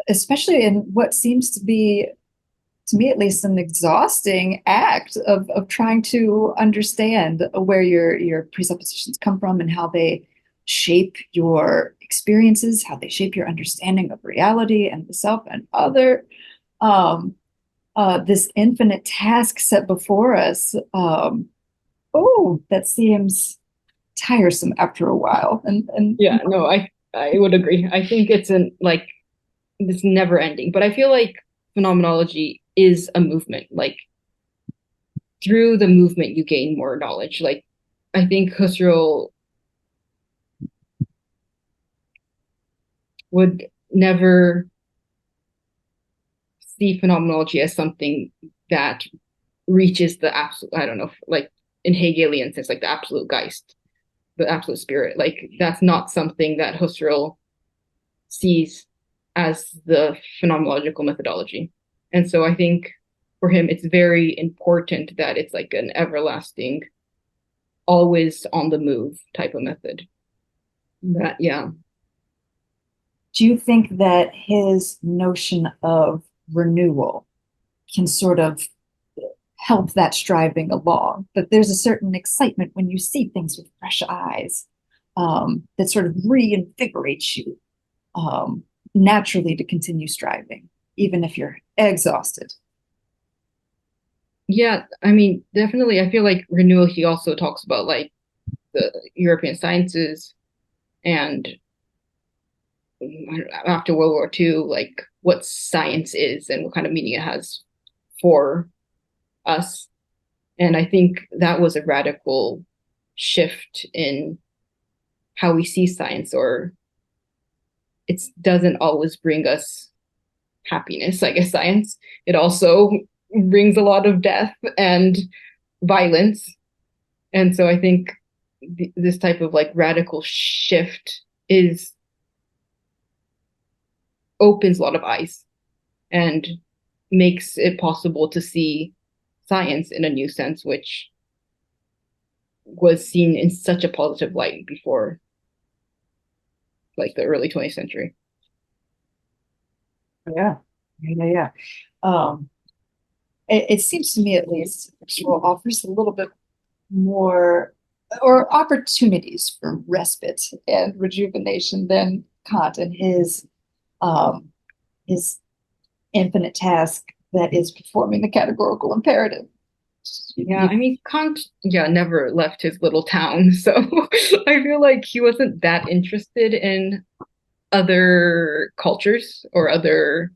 S1: especially in what seems to be, to me at least, an exhausting act of trying to understand where your presuppositions come from and how they shape your experiences, how they shape your understanding of reality and the self and other. This infinite task set before us. Oh, that seems tiresome after a while. And
S2: yeah, no, I would agree. I think it's like this never ending. But I feel like phenomenology is a movement. Like through the movement, you gain more knowledge. Like I think Husserl would never see phenomenology as something that reaches the absolute, I don't know, like in Hegelian sense, like the absolute Geist, the absolute spirit. Like that's not something that Husserl sees as the phenomenological methodology. And so I think for him, it's very important that it's like an everlasting, always on the move type of method. That, yeah.
S1: do you think that his notion of renewal can sort of help that striving along? That there's a certain excitement when you see things with fresh eyes, that sort of reinvigorates you, naturally, to continue striving, even if you're exhausted.
S2: Yeah, I mean, definitely. I feel like renewal, he also talks about like the European sciences and after World War II, like what science is and what kind of meaning it has for us. And I think that was a radical shift in how we see science, or it doesn't always bring us happiness, I guess, science. It also brings a lot of death and violence. And so I think this type of like radical shift is opens a lot of eyes and makes it possible to see science in a new sense, which was seen in such a positive light before like the early 20th century.
S1: Yeah, yeah. Um, it seems to me, at least, Ritual offers a little bit more, or opportunities for respite and rejuvenation than Kant and um, his infinite task that is performing the categorical imperative.
S2: Yeah, I mean, Kant, yeah, never left his little town. So I feel like he wasn't that interested in other cultures or other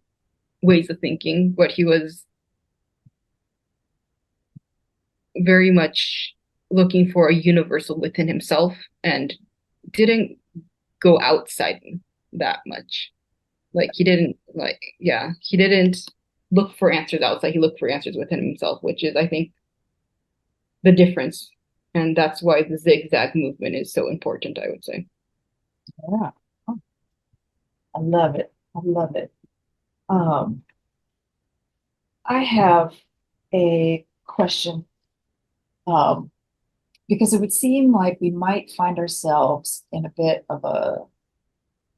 S2: ways of thinking, but he was very much looking for a universal within himself and didn't go outside that much. Like he didn't like, yeah, he didn't look for answers outside. He looked for answers within himself, which is, I think, the difference. And that's why the zigzag movement is so important, I would say.
S1: Yeah. Oh, I love it. I love it. Um, I have a question. Um, because it would seem like we might find ourselves in a bit of a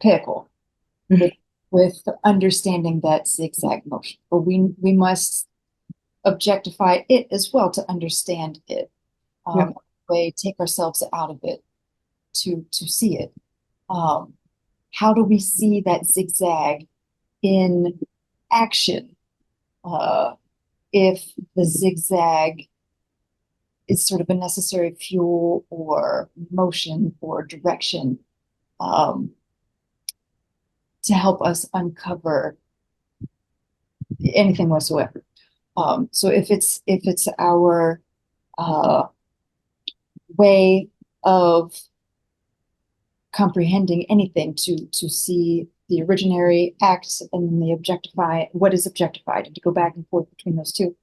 S1: pickle with understanding that zigzag motion, but we must objectify it as well to understand it.
S2: Yeah.
S1: Way take ourselves out of it to see it. Um, how do we see that zigzag in action? If the zigzag is sort of a necessary fuel or motion or direction um, to help us uncover anything whatsoever. So if it's our uh, way of comprehending anything to see the originary acts and then the objectify what is objectified and to go back and forth between those two.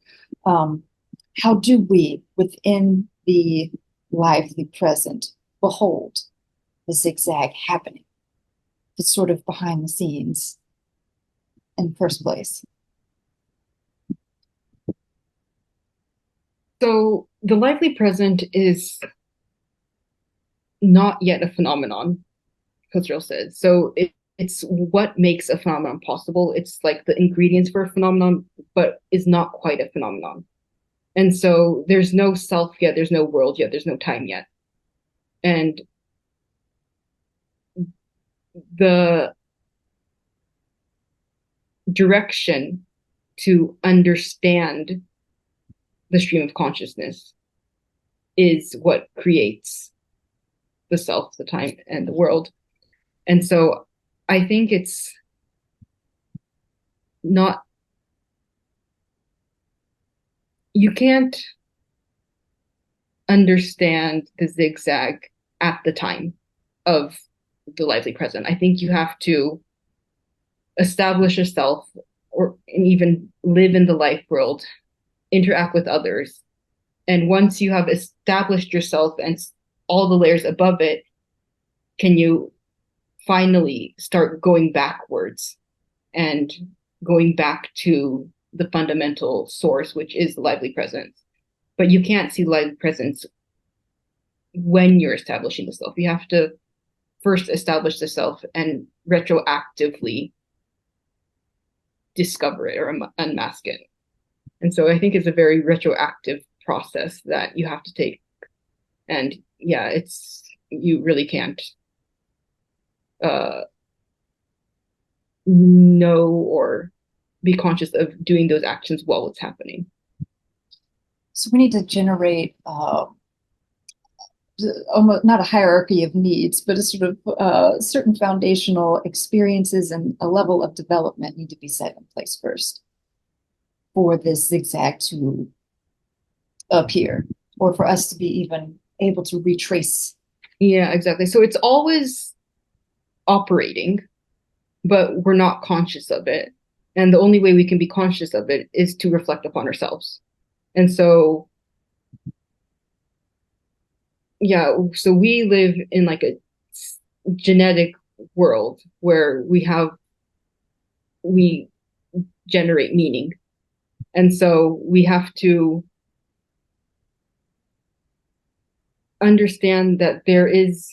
S1: How do we within the lively present behold the zigzag happening? It's sort of behind the scenes in the first place.
S2: So the lively present is not yet a phenomenon, Husserl says. So it's what makes a phenomenon possible. It's like the ingredients for a phenomenon, but is not quite a phenomenon. And so there's no self yet, there's no world yet, there's no time yet. And the direction to understand the stream of consciousness is what creates the self, the time, and the world. And so I think it's not, you can't understand the zigzag at the time of the lively present. I think you have to establish yourself or and even live in the life world, interact with others. And once you have established yourself and all the layers above it, can you finally start going backwards and going back to the fundamental source, which is the lively presence. But you can't see lively presence when you're establishing the self. You have to first establish the self and retroactively discover it or unmask it. And so I think it's a very retroactive process that you have to take. And yeah, it's, you really can't uh, know or be conscious of doing those actions while it's happening.
S1: So we need to generate almost not a hierarchy of needs, but a sort of certain foundational experiences and a level of development need to be set in place first for this zigzag to appear or for us to be even able to retrace.
S2: Yeah, exactly. So it's always operating, but we're not conscious of it. And the only way we can be conscious of it is to reflect upon ourselves. And so, yeah, so we live in like a genetic world where we generate meaning. And so we have to understand that there is,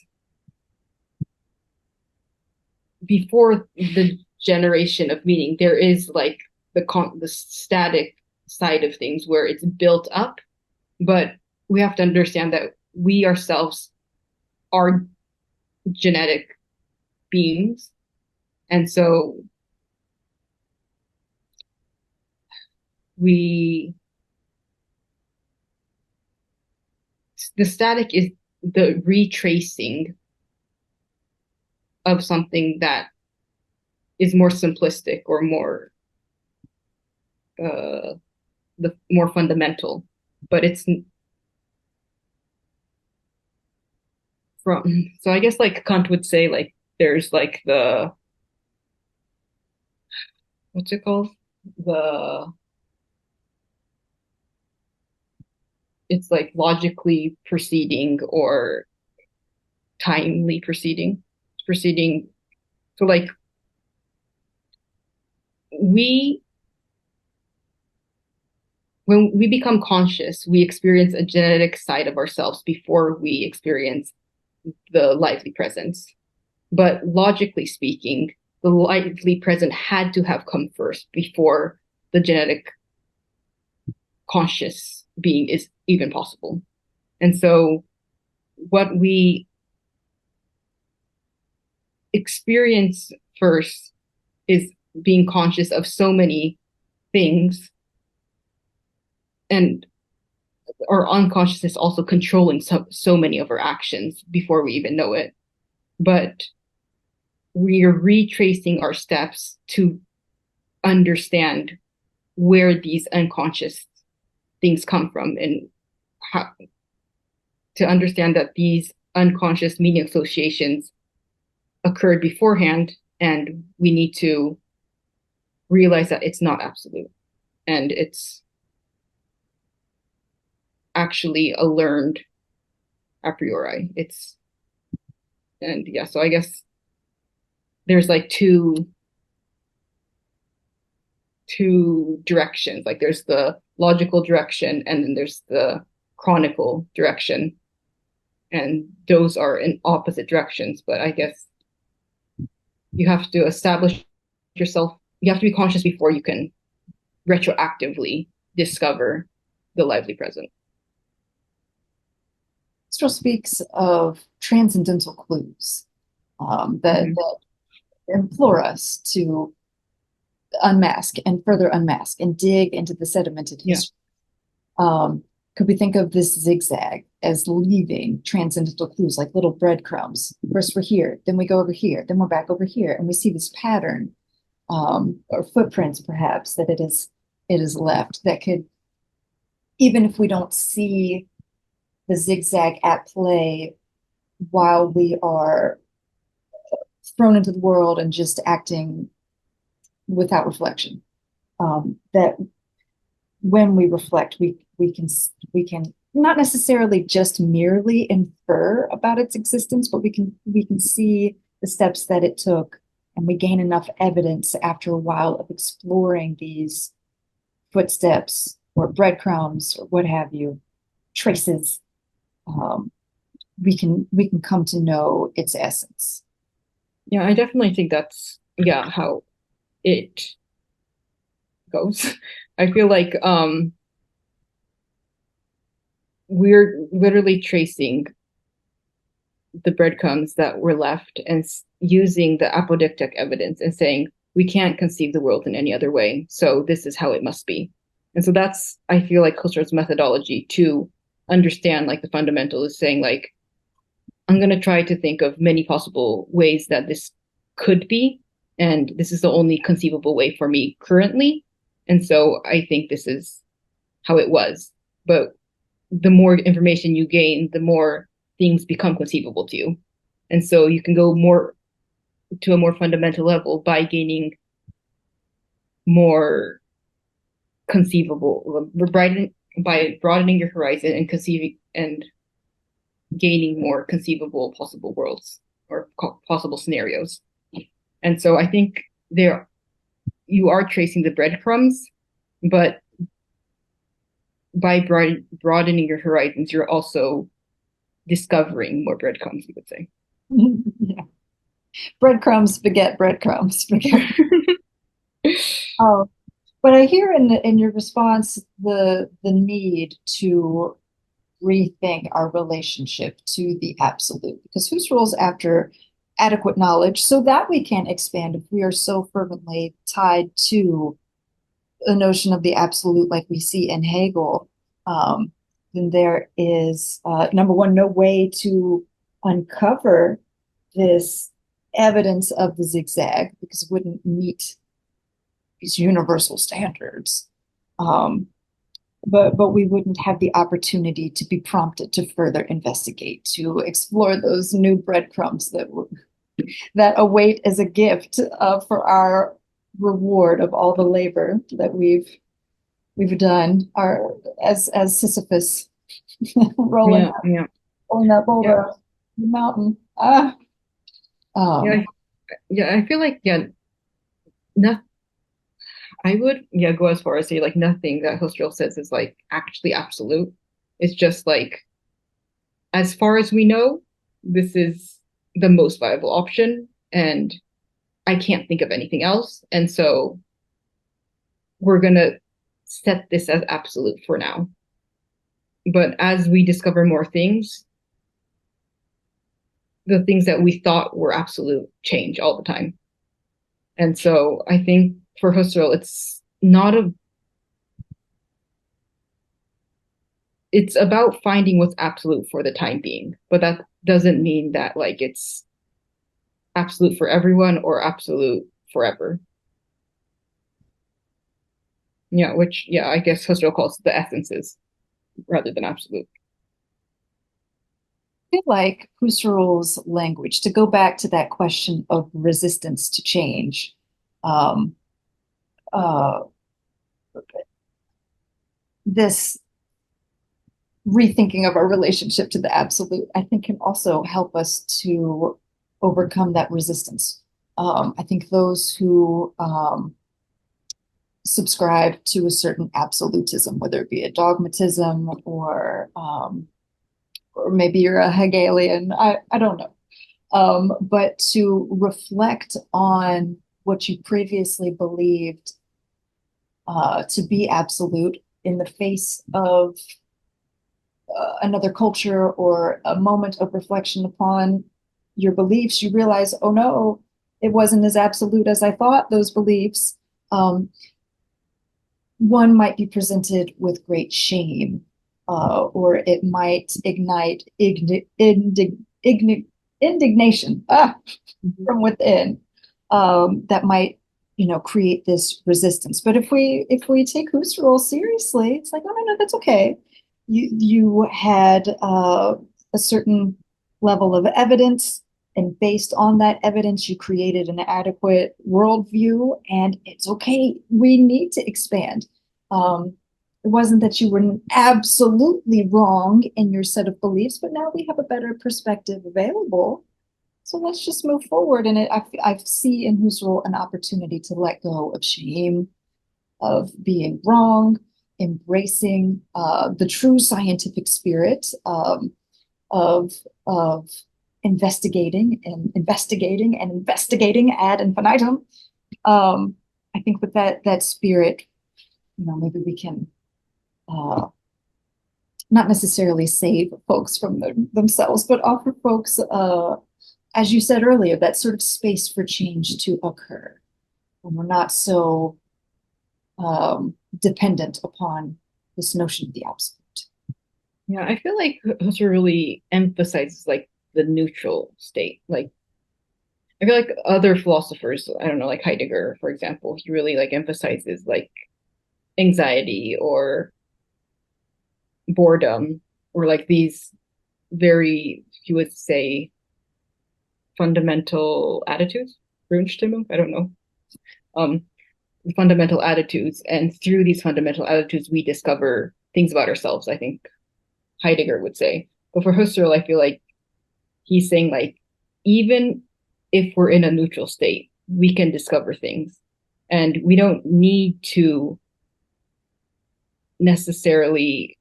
S2: before the generation of meaning, there is like the static side of things where it's built up, but we have to understand that we ourselves are genetic beings. And so we, the static is the retracing of something that is more simplistic or more the more fundamental, but it's from, so I guess like Kant would say like there's like the, what's it called, the it's like logically proceeding or timely proceeding. So like we when we become conscious, we experience a genetic side of ourselves before we experience the lively presence. But logically speaking, the lively present had to have come first before the genetic conscious being is even possible. And so what we experience first is being conscious of so many things, and our unconsciousness also controlling so many of our actions before we even know it. But we are retracing our steps to understand where these unconscious things come from, and how to understand that these unconscious meaning associations occurred beforehand, and we need to realize that it's not absolute and it's actually a learned a priori. And yeah, so I guess there's like two directions. Like there's the logical direction and then there's the chronicle direction. And those are in opposite directions. But I guess you have to establish yourself, you have to be conscious before you can retroactively discover the lively present.
S1: Husserl speaks of transcendental clues
S2: Mm-hmm.
S1: that implore us to unmask and further unmask and dig into the sedimented
S2: Yeah.
S1: history. Could we think of this zigzag as leaving transcendental clues like little breadcrumbs? First we're here, then we go over here, then we're back over here, and we see this pattern or footprints perhaps that it is left that could, even if we don't see the zigzag at play while we are thrown into the world and just acting without reflection, that when we reflect, we can not necessarily just merely infer about its existence, but we can see the steps that it took, and we gain enough evidence after a while of exploring these footsteps or breadcrumbs or what have you, traces. We can come to know its essence.
S2: Yeah, I definitely think that's yeah how it goes. I feel like we're literally tracing the breadcrumbs that were left and using the apodictic evidence and saying we can't conceive the world in any other way, so this is how it must be. And so that's, I feel like, Husserl's methodology to understand like the fundamental is saying like I'm going to try to think of many possible ways that this could be, and this is the only conceivable way for me currently, and so I think this is how it was. But the more information you gain, the more things become conceivable to you. And so you can go more to a more fundamental level by gaining more conceivable, by broadening your horizon and conceiving and gaining more conceivable possible worlds or possible scenarios. And so I think there you are tracing the breadcrumbs, but by broadening your horizons, you're also discovering more breadcrumbs, you would say.
S1: Yeah. Breadcrumbs beget breadcrumbs. Oh, but I hear in your response the need to rethink our relationship to the absolute, because Husserl's after adequate knowledge so that we can expand. If we are so fervently tied to the notion of the absolute like we see in Hegel, then there is number one, no way to uncover this evidence of the zigzag because it wouldn't meet these universal standards. But we wouldn't have the opportunity to be prompted to further investigate, to explore those new breadcrumbs that await as a gift for our reward of all the labor that we've done, our as Sisyphus rolling
S2: Yeah, yeah,
S1: rolling that
S2: yeah,
S1: boulder up the mountain. Ah,
S2: yeah,
S1: um,
S2: yeah. I feel like yeah, not. I would yeah go as far as say like nothing that Husserl says is like actually absolute. It's just like as far as we know, this is the most viable option, and I can't think of anything else, and so we're gonna set this as absolute for now. But as we discover more things, the things that we thought were absolute change all the time. And so I think for Husserl, it's about finding what's absolute for the time being, but that doesn't mean that like it's absolute for everyone or absolute forever. Yeah, which yeah, I guess Husserl calls the essences rather than absolute.
S1: I feel like Husserl's language, to go back to that question of resistance to change, um, uh, this rethinking of our relationship to the absolute, I think can also help us to overcome that resistance. I think those who subscribe to a certain absolutism, whether it be a dogmatism or maybe you're a Hegelian, I don't know. But to reflect on what you previously believed to be absolute in the face of another culture or a moment of reflection upon your beliefs, you realize, oh no, it wasn't as absolute as I thought, those beliefs. Um, One might be presented with great shame, or it might ignite indignation from within, that might, create this resistance. But if we take Husserl seriously, it's like, oh no, no, that's okay. You had a certain level of evidence, and based on that evidence, you created an adequate worldview, and it's okay. We need to expand. It wasn't that you were absolutely wrong in your set of beliefs, but now we have a better perspective available. So let's just move forward. And I see in Husserl an opportunity to let go of shame, of being wrong, embracing the true scientific spirit of of investigating ad infinitum. I think with that spirit, maybe we can uh, not necessarily save folks from themselves, but offer folks, as you said earlier, that sort of space for change to occur when we're not so dependent upon this notion of the absolute.
S2: Yeah, I feel like Husserl really emphasizes like the neutral state. Like I feel like other philosophers, I don't know, like Heidegger, for example, he really like emphasizes like anxiety or boredom or like these very, you would say, fundamental attitudes. Grundstimmung, I don't know. Um, fundamental attitudes, and through these fundamental attitudes, we discover things about ourselves. I think Heidegger would say, but for Husserl, I feel like he's saying like even if we're in a neutral state, we can discover things, and we don't need to necessarily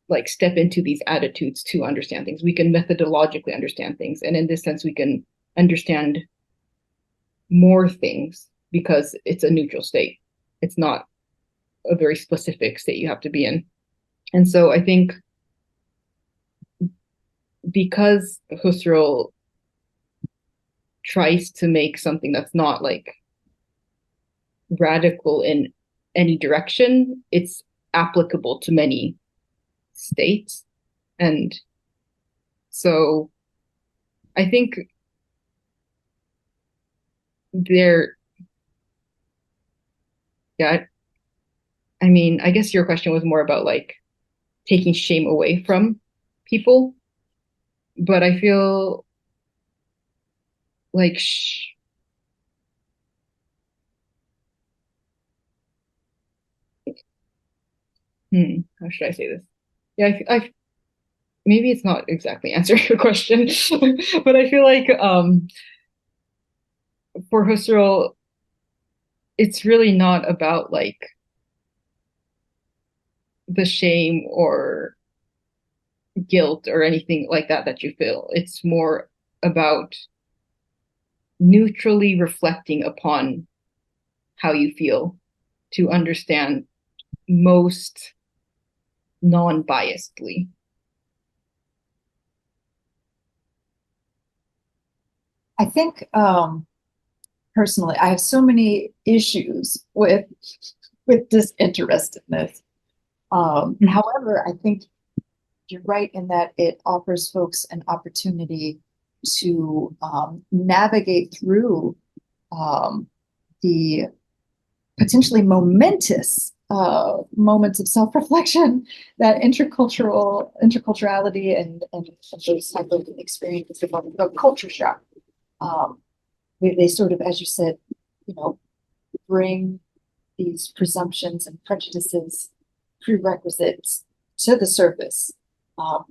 S2: like step into these attitudes to understand things. We can methodologically understand things, and in this sense, we can understand more things because it's a neutral state. It's not a very specific state you have to be in. And so I think because Husserl tries to make something that's not like radical in any direction, it's applicable to many states. And so I think there, yeah, I mean, I guess your question was more about like taking shame away from people, but I feel like How should I say this? Yeah, maybe it's not exactly answering your question, but I feel like for Husserl, it's really not about like the shame or guilt or anything like that that you feel. It's more about neutrally reflecting upon how you feel to understand most non-biasedly.
S1: I think personally, I have so many issues with disinterestedness. However, I think you're right in that it offers folks an opportunity to navigate through the potentially momentous moments of self-reflection that interculturality and those type of experiences of culture shock. Um, they sort of, as you said, you know, bring these presumptions and prejudices, prerequisites to the surface.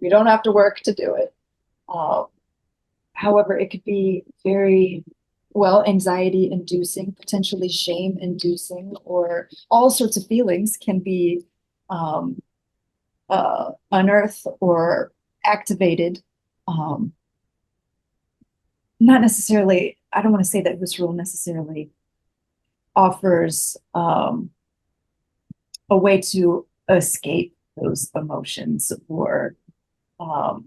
S1: We don't have to work to do it. Uh, However, it could be very well anxiety inducing, potentially shame inducing, or all sorts of feelings can be um, unearthed or activated. Um, Not necessarily, I don't want to say that Husserl necessarily offers a way to escape those emotions um,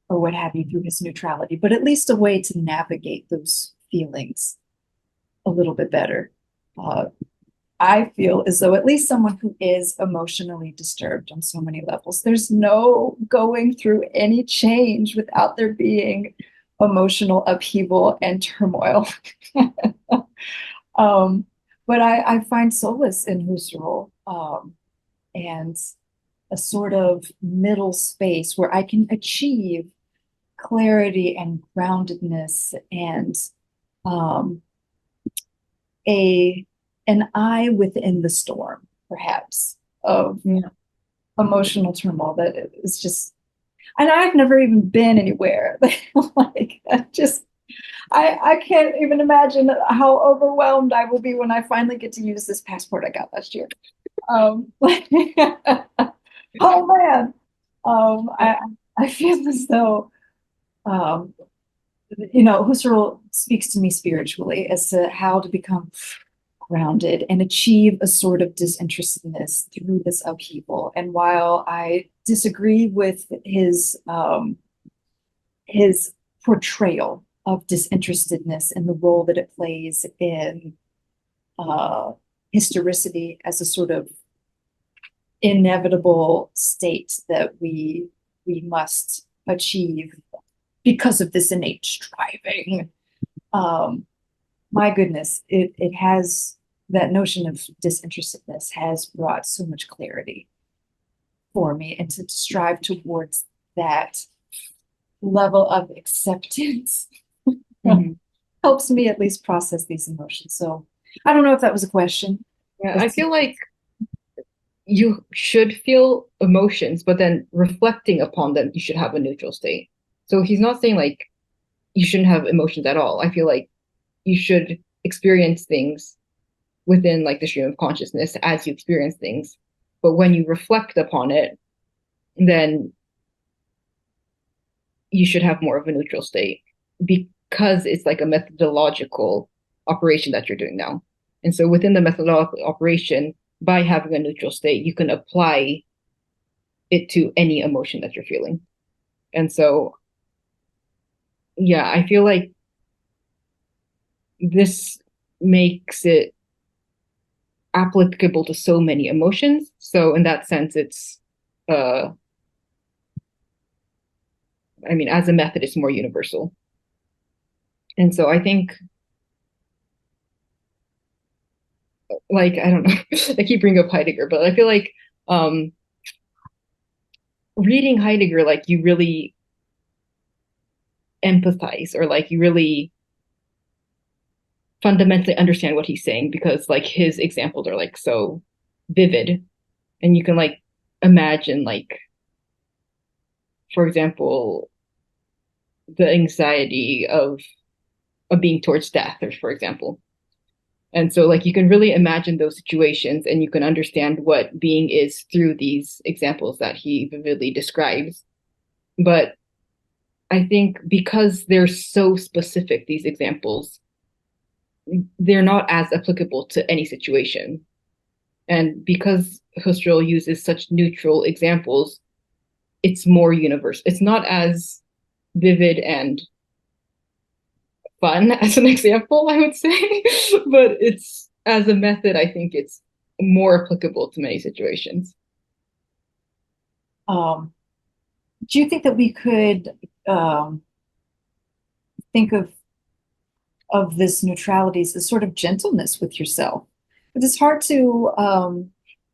S1: or what have you through his neutrality, but at least a way to navigate those feelings a little bit better. Uh, I feel as though at least someone who is emotionally disturbed on so many levels, there's no going through any change without there being emotional upheaval and turmoil. um, but I find solace in Husserl and a sort of middle space where I can achieve clarity and groundedness and um, a an eye within the storm, perhaps, of
S2: Yeah.
S1: emotional turmoil that is just. And I've never even been anywhere. Like just I can't even imagine how overwhelmed I will be when I finally get to use this passport I got last year. Oh man. I feel as though um, Husserl speaks to me spiritually as to how to become grounded and achieve a sort of disinterestedness through this upheaval. And while I disagree with his portrayal of disinterestedness and the role that it plays in uh, historicity as a sort of inevitable state that we must achieve because of this innate striving. Um, my goodness, it has that notion of disinterestedness has brought so much clarity for me, and to strive towards that level of acceptance
S2: Mhm.
S1: helps me at least process these emotions. So I don't know if that was a question.
S2: Yeah, I feel like you should feel emotions, but then reflecting upon them, you should have a neutral state. So he's not saying like you shouldn't have emotions at all. I feel like you should experience things within like the stream of consciousness as you experience things. But when you reflect upon it, then you should have more of a neutral state because it's like a methodological operation that you're doing now. And so within the methodological operation, by having a neutral state, you can apply it to any emotion that you're feeling. And so, yeah, I feel like this makes it applicable to so many emotions. So in that sense, uh, I mean, as a method, it's more universal. And so I think, like, I don't know, I keep bringing up Heidegger, but I feel like um, reading Heidegger, like, you really empathize or like you really fundamentally understand what he's saying because like his examples are like so vivid and you can like imagine, like, for example, the anxiety of being towards death, or for example. And so, like, you can really imagine those situations and you can understand what being is through these examples that he vividly describes. But I think because they're so specific, these examples, they're not as applicable to any situation. And because Husserl uses such neutral examples, it's more universal. It's not as vivid and fun as an example, I would say, but it's as a method, I think it's more applicable to many situations.
S1: Um, do you think that we could think of this neutrality as a sort of gentleness with yourself? But it's hard to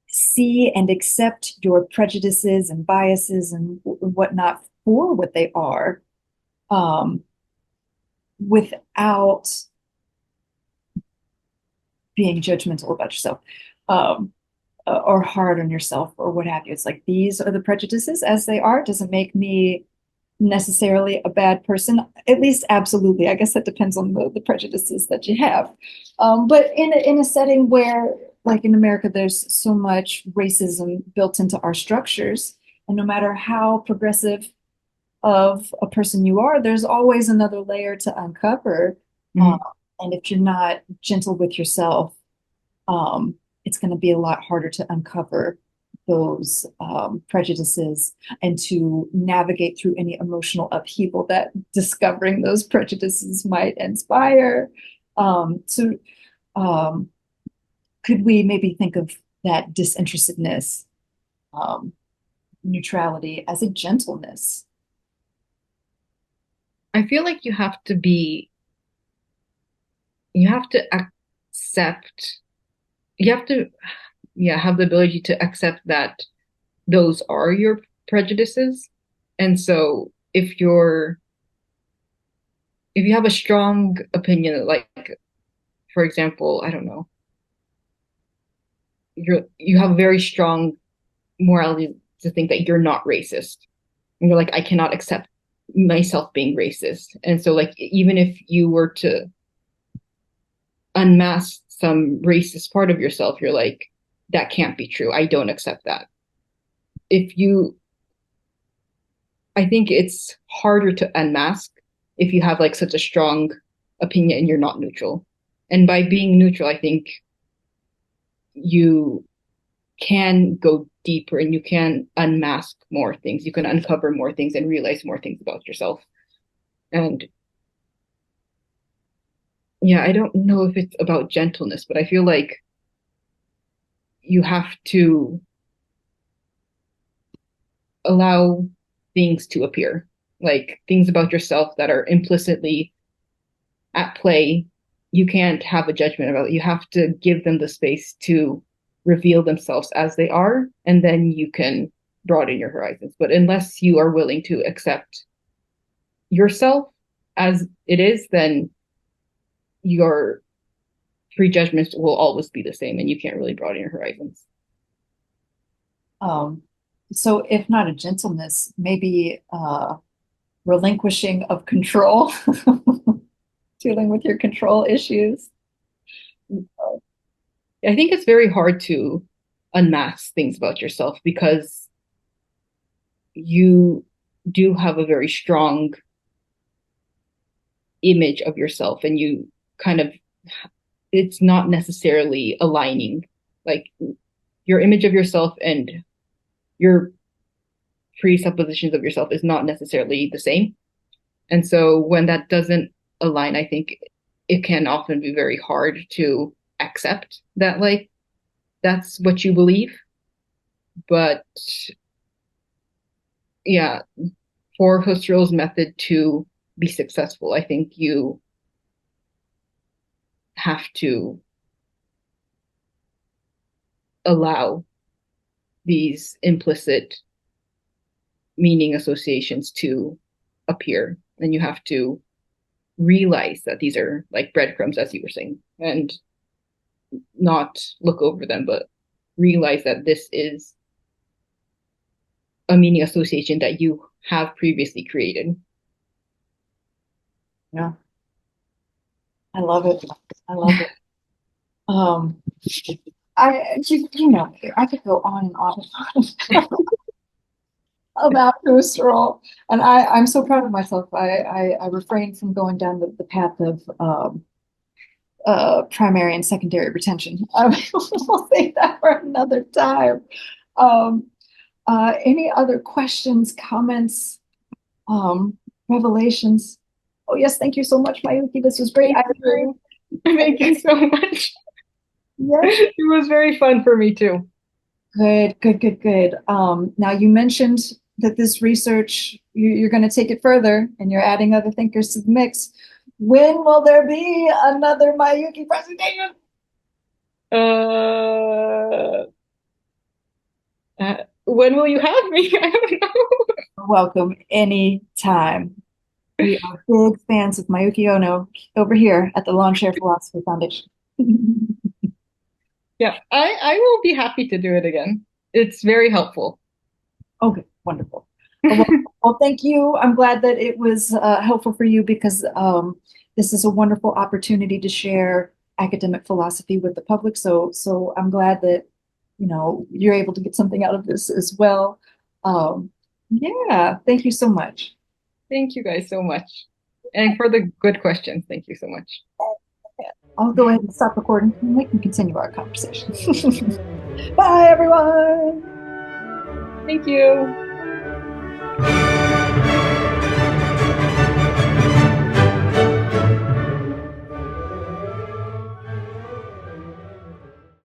S1: see and accept your prejudices and biases and whatnot for what they are, um, without being judgmental about yourself, um, or hard on yourself or what have you. It's like these are the prejudices as they are. It doesn't make me necessarily a bad person, at least absolutely. I guess that depends on the prejudices that you have. But in a setting where, like in America, there's so much racism built into our structures, and no matter how progressive of a person you are, there's always another layer to uncover. Um,
S2: Mm-hmm.
S1: and if you're not gentle with yourself, um, it's going to be a lot harder to uncover those prejudices and to navigate through any emotional upheaval that discovering those prejudices might inspire. So, um, could we maybe think of that disinterestedness, um, neutrality as a gentleness?
S2: I feel like you have to accept, you have to, yeah, have the ability to accept that those are your prejudices. And so if you have a strong opinion, like, for example, I don't know, you have a very strong morality to think that you're not racist. And you're like, I cannot accept myself being racist. And so, like, even if you were to unmask some racist part of yourself, you're like, that can't be true. I don't accept that. If you, I think it's harder to unmask if you have like such a strong opinion and you're not neutral. And by being neutral, I think you can go deeper and you can unmask more things. You can uncover more things and realize more things about yourself. And yeah, I don't know if it's about gentleness, but I feel like you have to allow things to appear, like things about yourself that are implicitly at play. You can't have a judgment about it. You have to give them the space to reveal themselves as they are, and then you can broaden your horizons. But unless you are willing to accept yourself as it is, then your prejudgments will always be the same and you can't really broaden your horizons.
S1: Um, so if not a gentleness, maybe relinquishing of control, dealing with your control issues.
S2: I think it's very hard to unmask things about yourself because you do have a very strong image of yourself and you kind of, it's not necessarily aligning, like your image of yourself and your presuppositions of yourself is not necessarily the same. And so when that doesn't align, I think it can often be very hard to accept that, like, that's what you believe. But yeah, for Husserl's method to be successful, I think you have to allow these implicit meaning associations to appear. And you have to realize that these are like breadcrumbs, as you were saying, and not look over them, but realize that this is a meaning association that you have previously created.
S1: Yeah, I love it. I love it. Um, you know, I could go on and on and on about Husserl, and I'm so proud of myself. I refrained from going down the path of primary and secondary retention. We'll save that for another time. Um, any other questions, comments, revelations? Oh yes, thank you so much, Miyuki. This was great.
S2: Thank you. Thank you so much.
S1: Yes.
S2: It was very fun for me too.
S1: Good, good, good, good. Now you mentioned that this research, you're going to take it further and you're adding other thinkers to the mix. When will there be another Miyuki presentation?
S2: Uh, when will you have me? I don't know.
S1: Welcome anytime. We are big fans of Miyuki Ono over here at the Lawn Chair Philosophy Foundation.
S2: Yeah, I will be happy to do it again. It's very helpful.
S1: Okay, wonderful. Well, thank you. I'm glad that it was helpful for you because this is a wonderful opportunity to share academic philosophy with the public. So I'm glad that you're able to get something out of this as well. Yeah, thank you so much.
S2: Thank you guys so much. And for the good questions, thank you so much.
S1: I'll go ahead and stop recording and we can continue our conversation. Bye, everyone.
S2: Thank you.